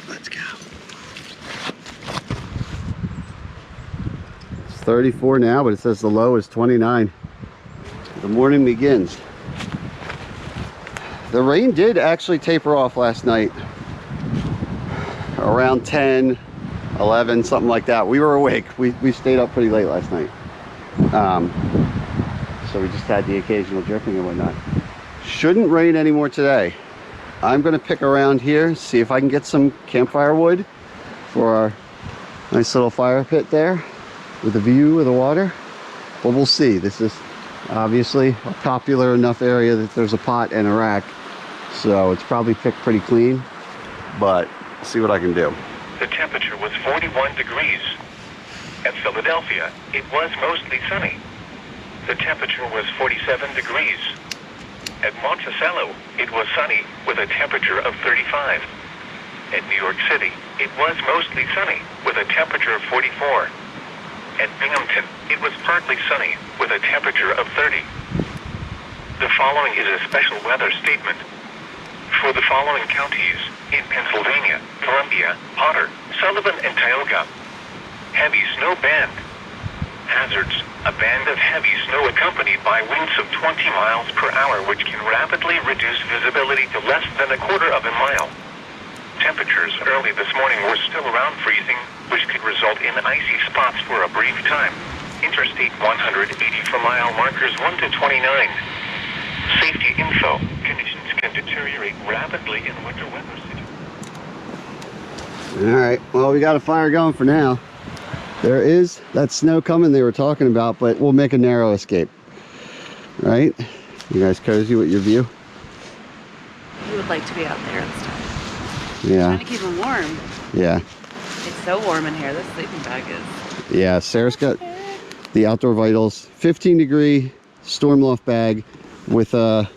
Let's go. It's 34 now, but it says the low is 29. The morning begins. The rain did actually taper off last night. Around 10, 11, something like that. We were awake. We stayed up pretty late last night. So we just had the occasional dripping and whatnot. Shouldn't rain anymore today. I'm gonna pick around here, see if I can get some campfire wood for our nice little fire pit there with a view of the water. But we'll see. This is obviously a popular enough area that there's a pot and a rack. So it's probably picked pretty clean, but see what I can do. The temperature was 41 degrees. At Philadelphia, it was mostly sunny. The temperature was 47 degrees. At Monticello, it was sunny with a temperature of 35. At New York City, it was mostly sunny with a temperature of 44. At Binghamton, it was partly sunny with a temperature of 30. The following is a special weather statement. For the following counties in Pennsylvania, Columbia, Potter, Sullivan, and Tioga. Heavy snow band. Hazards. A band of heavy snow accompanied by winds of 20 miles per hour which can rapidly reduce visibility to less than a quarter of a mile. Temperatures early this morning were still around freezing, which could result in icy spots for a brief time. Interstate 180 for mile markers 1 to 29. Safety info. Conditions can deteriorate rapidly in winter weather situations. All right, well, we got a fire going for now. There is that snow coming they were talking about, but we'll make a narrow escape. Right? You guys cozy with your view? You would like to be out there and stuff. Yeah. Trying to keep them warm. Yeah. It's so warm in here. This sleeping bag is. Yeah, Sarah's got the Outdoor Vitals 15-degree storm loft bag with a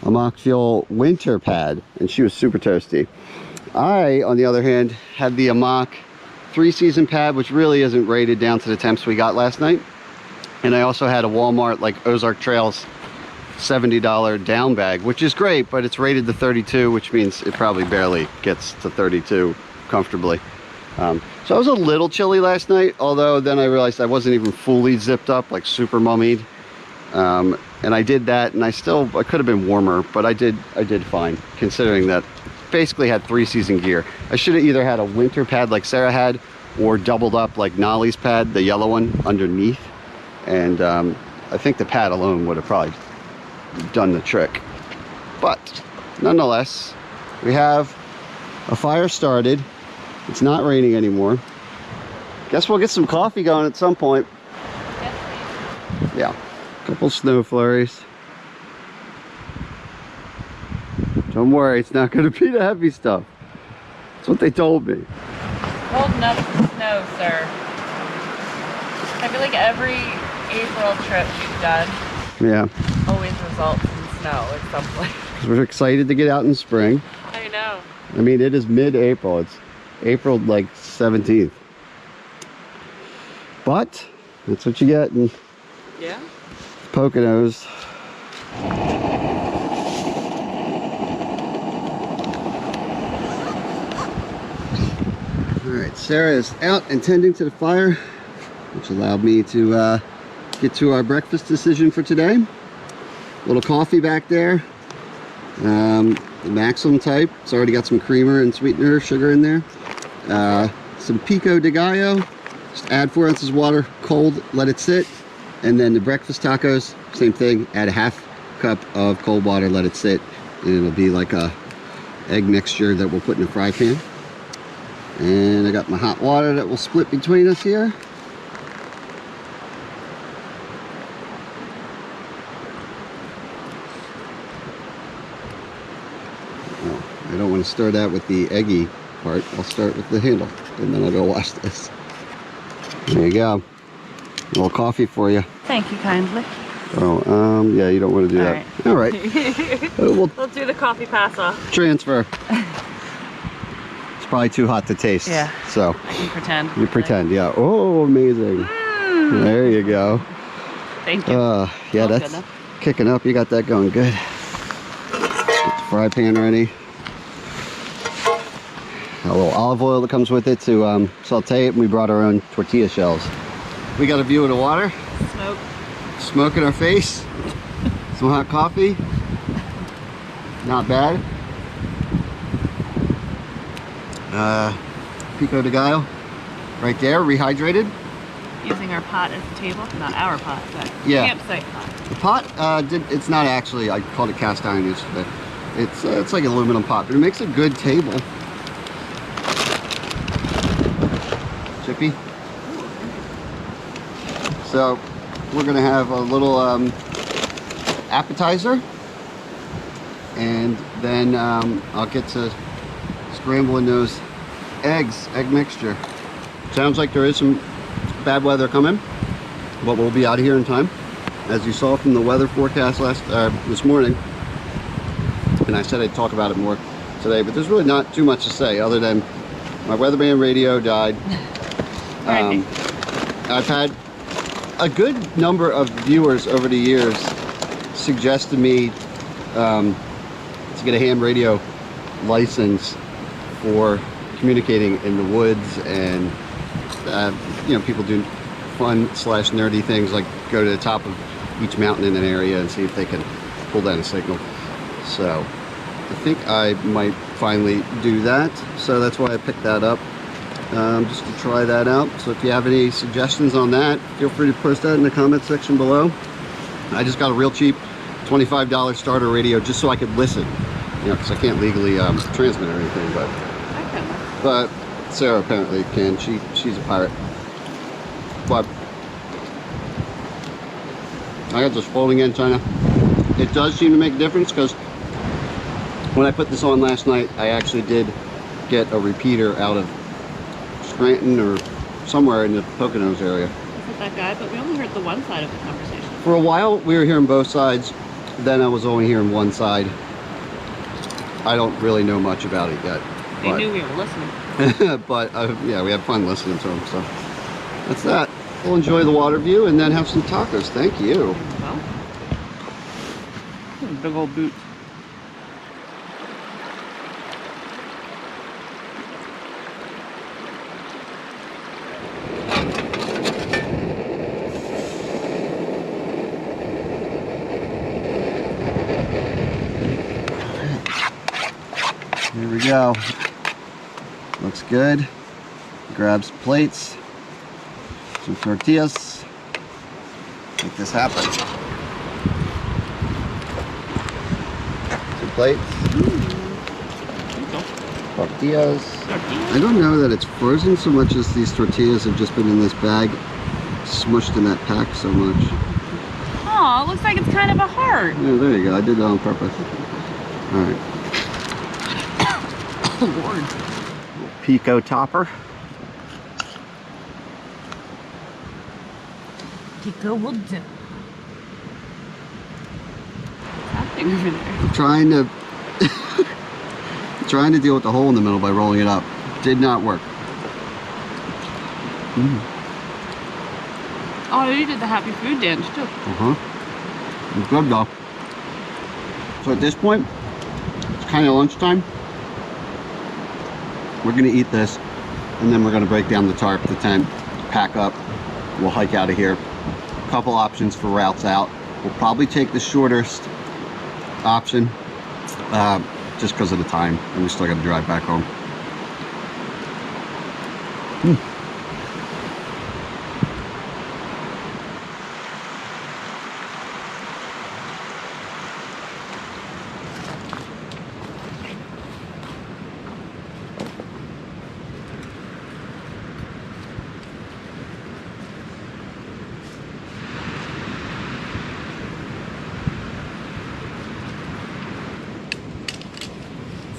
mock fuel winter pad, and she was super toasty. I, on the other hand, had the Amok 3-season pad, which really isn't rated down to the temps we got last night. And I also had a Walmart, like Ozark Trails, $70 down bag, which is great, but it's rated to 32, which means it probably barely gets to 32 comfortably. So I was a little chilly last night, although then I realized I wasn't even fully zipped up, like super mummied. And I did that, and I could have been warmer, but I did fine, considering that basically had 3-season gear. I should have either had a winter pad like Sarah had, or doubled up like Nolly's pad, the yellow one, underneath. And I think the pad alone would have probably done the trick. But nonetheless, we have a fire started. It's not raining anymore. Guess we'll get some coffee going at some point. Yeah, a couple snow flurries. Don't worry, it's not going to be the heavy stuff. That's what they told me. Holding up the snow, sir. I feel like every April trip we've done Yeah, always results in snow at some point. 'cause we're excited to get out in spring. I know. I mean, it is mid-April. It's April like 17th. But that's what you get in Yeah. Poconos. Alright, Sarah is out and tending to the fire, which allowed me to get to our breakfast decision for today. A little coffee back there. The Maxim type. It's already got some creamer and sweetener, sugar in there. Some pico de gallo. Just add 4 ounces water, cold, let it sit. And then the breakfast tacos, same thing. Add a half cup of cold water, let it sit. And it'll be like a egg mixture that we'll put in a fry pan. And I got my hot water that will split between us here. Oh, I don't want to stir that with the eggy part. I'll start with the handle and then I'll go wash this. There you go. A little coffee for you. Thank you kindly. Oh, yeah, you don't want to do that. All right. We'll We'll do the coffee pass off. transfer. It's probably too hot to taste. Yeah. So I can pretend. you pretend, yeah. Oh, amazing. There you go. Thank you. Yeah, Smells that's good, kicking up. You got that going good. Get the fry pan ready. A little olive oil that comes with it to saute it, and we brought our own tortilla shells. We got a view of the water. Smoke. Smoke in our face. Some hot coffee. Not bad. Pico de gallo. Right there, rehydrated. Using our pot as a table. Not our pot, but Yeah. campsite pot. The pot, it's not actually, I called it cast iron yesterday. It's like an aluminum pot, but it makes a good table. Chippy. So we're gonna have a little appetizer, and then I'll get to scrambling those egg mixture. Sounds like there is some bad weather coming, but we'll be out of here in time. As you saw from the weather forecast this morning, and I said I'd talk about it more today, but there's really not too much to say other than my weatherman radio died. I've had a good number of viewers over the years suggest to me to get a ham radio license for communicating in the woods, and you know, people do fun / nerdy things like go to the top of each mountain in an area and see if they can pull down a signal. So I think I might finally do that, so that's why I picked that up, just to try that out. So if you have any suggestions on that, feel free to post that in the comment section below. I just got a real cheap $25 starter radio just so I could listen, you know, because I can't legally transmit or anything, but Sarah apparently can. She's a pirate. But I got this folding antenna. It does seem to make a difference, because when I put this on last night, I actually did get a repeater out of Scranton or somewhere in the Poconos area. With that guy, but we only heard the one side of the conversation. For a while, we were hearing both sides. Then I was only hearing one side. I don't really know much about it yet. They knew we were listening. But yeah, we had fun listening to them. So that's that. We'll enjoy the water view and then have some tacos. Thank you. Well, big old boots. Here we go. Looks good. Grab some plates, some tortillas. Make this happen. Some plates. Tortillas. I don't know that it's frozen so much as these tortillas have just been in this bag, smushed in that pack so much. Oh, it looks like it's kind of a heart. Yeah, there you go. I did that on purpose. All right. Oh, Lord. Pico topper. Pico will do. What's happening over there? I'm trying to deal with the hole in the middle by rolling it up. Did not work. Oh, you did the happy food dance too. It's good though. So at this point, it's kind of lunchtime. We're gonna eat this, and then we're gonna break down the tarp, the tent, pack up. We'll hike out of here. A couple options for routes out. We'll probably take the shortest option, just because of the time, and we still got to drive back home.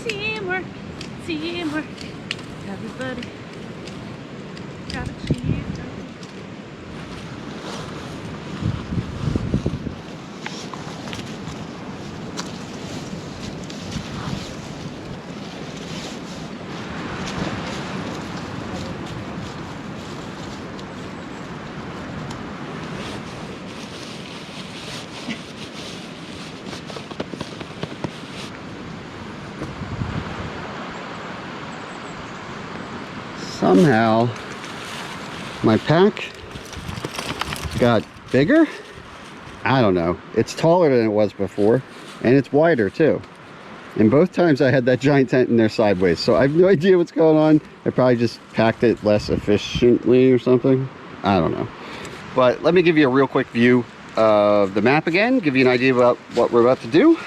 Teamwork, teamwork. Everybody got achieve. Somehow my pack got bigger. I don't know. It's taller than it was before, and it's wider too. And both times I had that giant tent in there sideways, so I have no idea what's going on. I probably just packed it less efficiently or something. I don't know. But let me give you a real quick view of the map again, give you an idea about what we're about to do.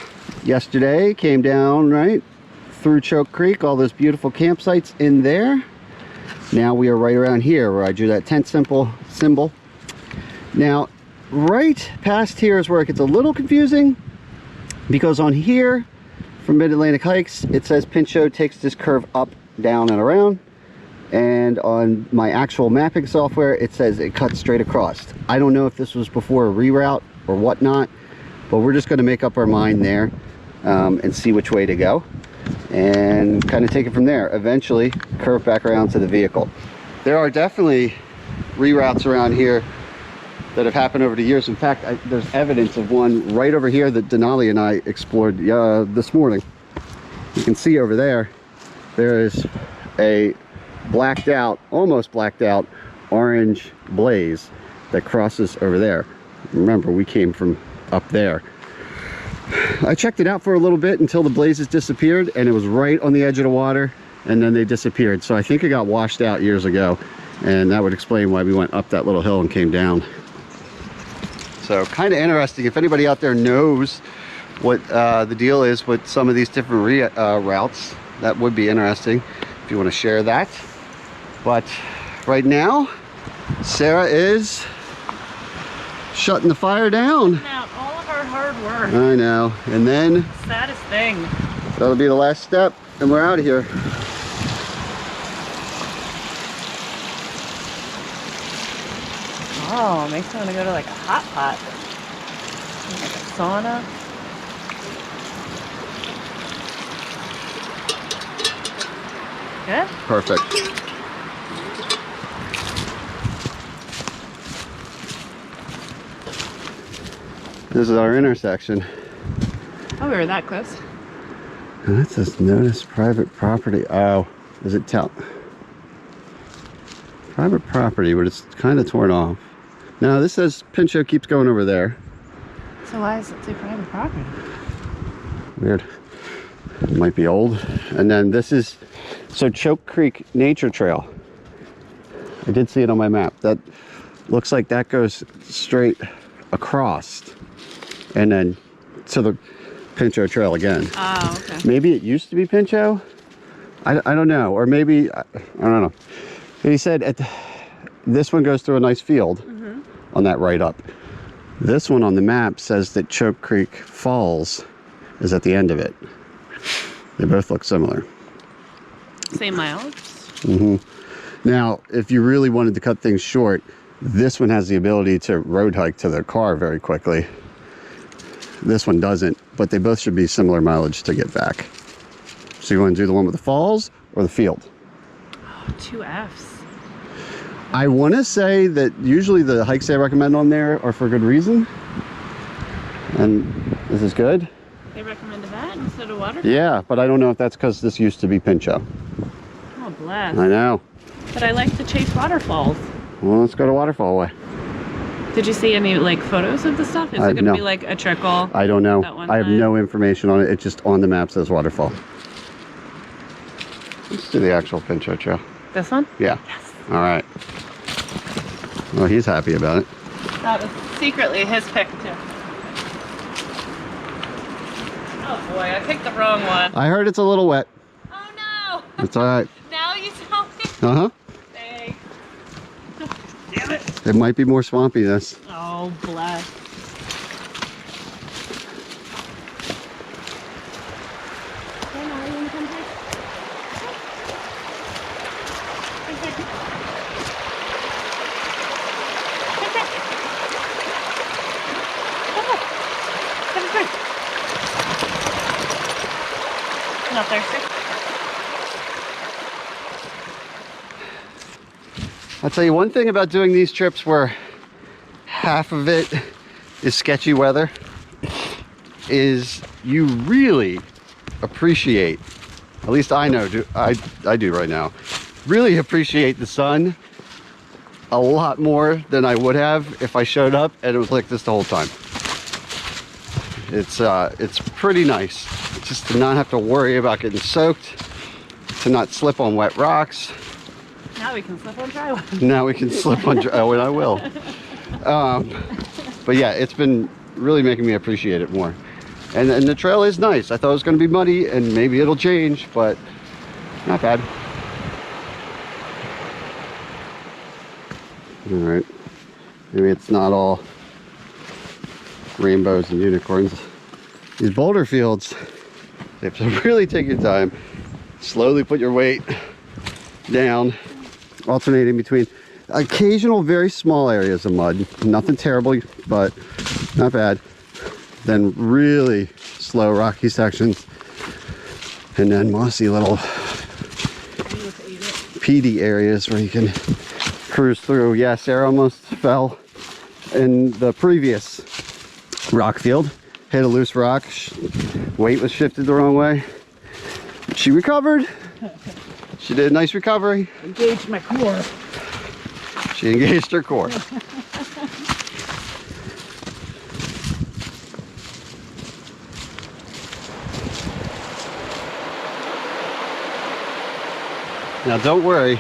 Yesterday came down right through Choke Creek, all those beautiful campsites in there. Now we are right around here where I drew that tent symbol. Now, right past here is where it gets a little confusing, because on here from Mid-Atlantic Hikes, it says Pinchot takes this curve up, down, and around. And on my actual mapping software, it says it cuts straight across. I don't know if this was before a reroute or whatnot, but we're just going to make up our mind there and see which way to go, and kind of take it from there. Eventually curve back around to the vehicle. There are definitely reroutes around here that have happened over the years. In fact, there's evidence of one right over here that Denali and I explored this morning. You can see over there, there is a blacked out, almost blacked out orange blaze that crosses over there. Remember, we came from up there. I checked it out for a little bit until the blazes disappeared, and it was right on the edge of the water, and then they disappeared. So I think it got washed out years ago, and that would explain why we went up that little hill and came down. So kind of interesting. If anybody out there knows what the deal is with some of these different routes, that would be interesting if you want to share that. But right now, Sarah is shutting the fire down. Out all of our hard work. I know. And then Saddest thing. that'll be the last step, and we're out of here. Oh, makes me want to go to like a hot pot. Like a sauna. Good? Perfect. This is our intersection. Oh, we were that close. And that says notice private property. Oh, does it tell? Private property, but it's kind of torn off. Now this says Pinchot keeps going over there. So why does it say private property? Weird. It might be old. And then this is, so Choke Creek Nature Trail. I did see it on my map. That looks like that goes straight across and then to the Pinchot Trail again. Oh, okay. Maybe it used to be Pinchot. I don't know. Or maybe, I don't know. But he said this one goes through a nice field on that right up. This one on the map says that Choke Creek Falls is at the end of it. They both look similar. Same mileage? Now, if you really wanted to cut things short, this one has the ability to road hike to the car very quickly. This one doesn't, but they both should be similar mileage to get back. So you want to do the one with the falls or the field? Oh, 2 Fs. I want to say that usually the hikes they recommend on there are for good reason. And this is good. They recommended that instead of water? Yeah, but I don't know if that's because this used to be Pinchot. Oh, bless. I know. But I like to chase waterfalls. Well, let's go to Waterfall Way. Did you see any like photos of the stuff? Is it going to no. be like a trickle? I don't know. That one I have time? no information on it. It's just on the map says Waterfall. Let's do the actual Pinchot Trail. This one? Yeah. Yes. All right. Well, he's happy about it. That was secretly his pick too. Oh boy, I picked the wrong one. I heard it's a little wet. Oh no! It's all right. Now you tell me. Uh-huh. Thanks. Damn it. It might be more swampy this. Oh, bless. Not thirsty? I'll tell you one thing about doing these trips where half of it is sketchy weather is you really appreciate, at least I know, I do right now, really appreciate the sun a lot more than I would have if I showed up and it was like this the whole time. It's pretty nice just to not have to worry about getting soaked, to not slip on wet rocks. Now we can slip on dry ones. Now we can slip on dry, oh, and I will. But yeah, it's been really making me appreciate it more. And the trail is nice. I thought it was going to be muddy and maybe it'll change, but not bad. All right, maybe it's not all rainbows and unicorns. These boulder fields, you have to really take your time, slowly put your weight down, alternating between occasional very small areas of mud, nothing terrible, but not bad, then really slow rocky sections, and then mossy little peaty areas where you can cruise through. Yeah, Sarah almost fell in the previous rock field, hit a loose rock, weight was shifted the wrong way. She recovered. She did a nice recovery. Engaged my core. She engaged her core. Now don't worry,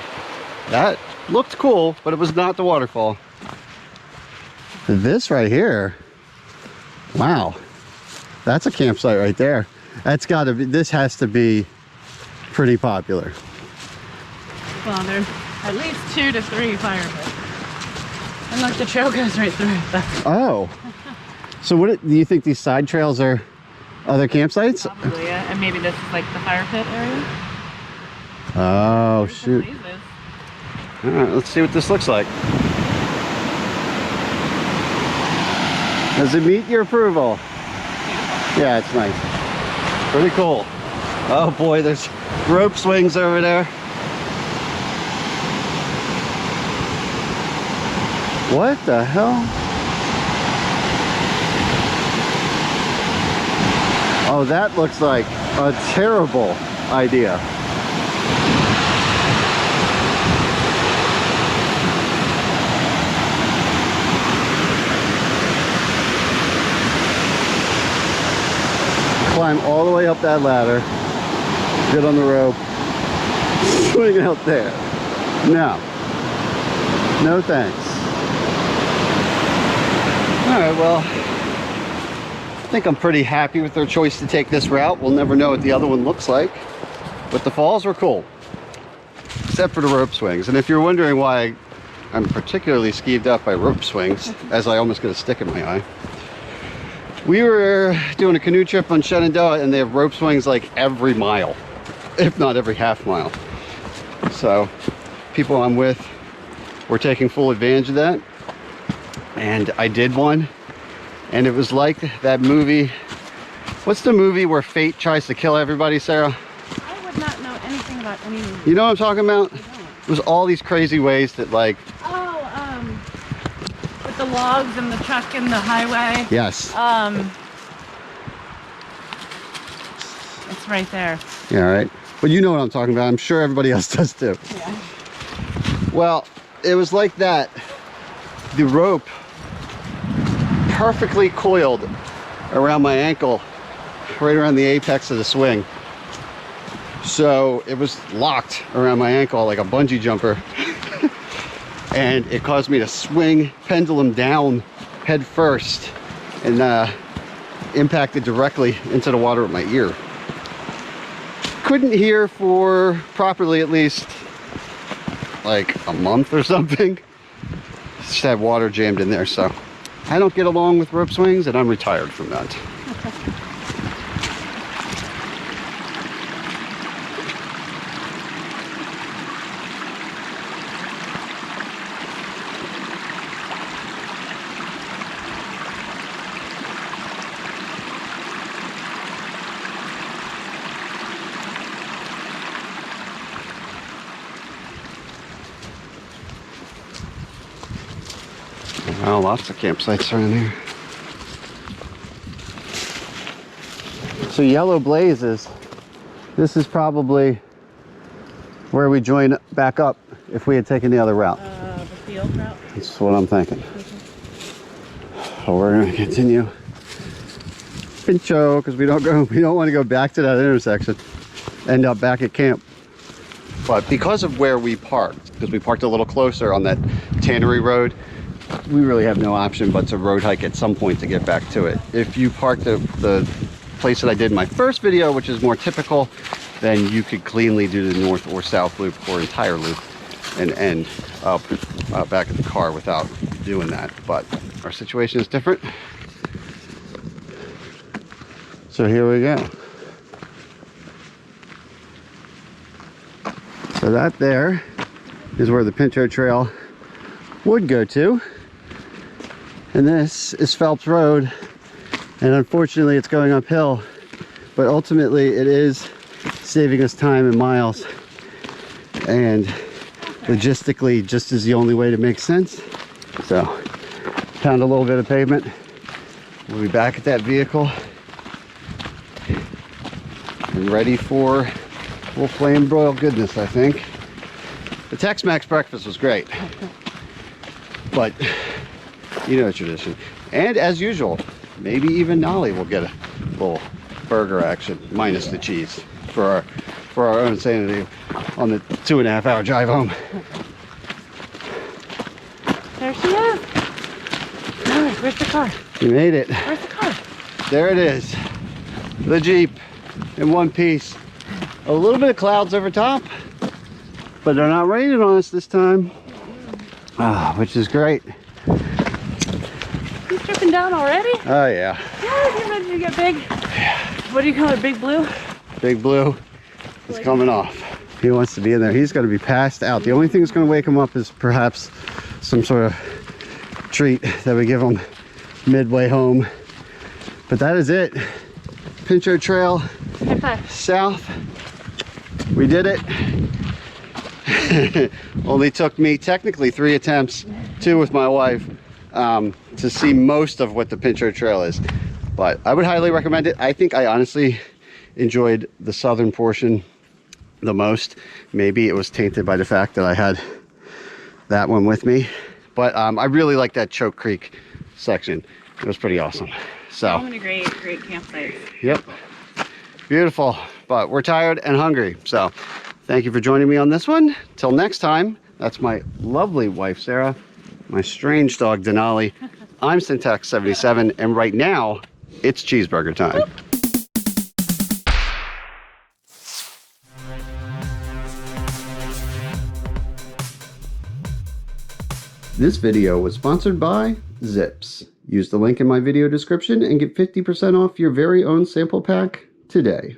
that looked cool, but it was not the waterfall. This right here, wow, that's a campsite right there. That's gotta be, this has to be pretty popular. Well, there's at least 2 to 3 fire pits. And look, the trail goes right through it. Oh, so what do you think these side trails are other campsites? Probably, yeah. And maybe this is like the fire pit area. Oh, shoot. All right, let's see what this looks like. Does it meet your approval? Yeah, it's nice. Pretty cool. Oh boy, there's rope swings over there. What the hell? Oh, that looks like a terrible idea. Climb all the way up that ladder. Get on the rope. Swing out there. No. No thanks. Alright, well, I think I'm pretty happy with their choice to take this route. We'll never know what the other one looks like. But the falls were cool. Except for the rope swings. And if you're wondering why I'm particularly skeeved up by rope swings, as I almost get a stick in my eye. We were doing a canoe trip on Shenandoah and they have rope swings like every mile, if not every half mile. So people I'm with were taking full advantage of that. And I did one. And it was like that movie. What's the movie where fate tries to kill everybody, Sarah? I would not know anything about any movie. You know what I'm talking about? It was all these crazy ways that like... with the logs and the truck and the highway. Yes. It's right there. Yeah, right. But you know what I'm talking about. I'm sure everybody else does too. Yeah. Well, it was like that. The rope perfectly coiled around my ankle, right around the apex of the swing. So it was locked around my ankle like a bungee jumper. And it caused me to swing pendulum down head first and impacted directly into the water with my ear. Couldn't hear for properly at least like a month or something. Just had water jammed in there, so I don't get along with rope swings and I'm retired from that. Wow, lots of campsites around here. So Yellow Blazes, this is probably where we join back up if we had taken the other route. The field route? That's what I'm thinking. So we're gonna continue Pinchot because we don't want to go back to that intersection, end up back at camp. But because of where we parked, because we parked a little closer on that Tannery Road, we really have no option but to road hike at some point to get back to it. If you parked at the place that I did in my first video, which is more typical, then you could cleanly do the north or south loop or entire loop and end up back at the car without doing that. But our situation is different. So here we go. So that there is where the Pinchot Trail would go to. And this is Phelps Road, and unfortunately it's going uphill, but ultimately it is saving us time and miles, and logistically just is the only way to make sense. So found a little bit of pavement. We'll be back at that vehicle and ready for a little flame broiled goodness, I think. The Tex-Mex breakfast was great, but you know the tradition. And as usual, maybe even Nolly will get a little burger action, minus the cheese, for our own sanity on the 2.5 hour drive home. There she is. All right, where's the car? You made it. Where's the car? There it is. The Jeep in one piece. A little bit of clouds over top, but they're not raining on us this time, which is great. He's tripping down already? Oh yeah. Yeah, you ready to get big? Yeah. What do you call it, Big Blue? Big Blue is coming off. He wants to be in there. He's going to be passed out. The only thing that's going to wake him up is perhaps some sort of treat that we give him midway home. But that is it. Pinchot Trail South. We did it. Only took me technically 3 attempts, 2 with my wife, to see most of what the Pinchot Trail is. But I would highly recommend it. I think I honestly enjoyed the southern portion the most. Maybe it was tainted by the fact that I had that one with me. But I really like that Choke Creek section. It was pretty awesome. So many great campsites. Yep. Beautiful. but we're tired and hungry. So thank you for joining me on this one. Till next time, that's my lovely wife, Sarah, my strange dog, Denali. I'm Syntax77, and right now, it's cheeseburger time. This video was sponsored by Zips. Use the link in my video description and get 50% off your very own sample pack today.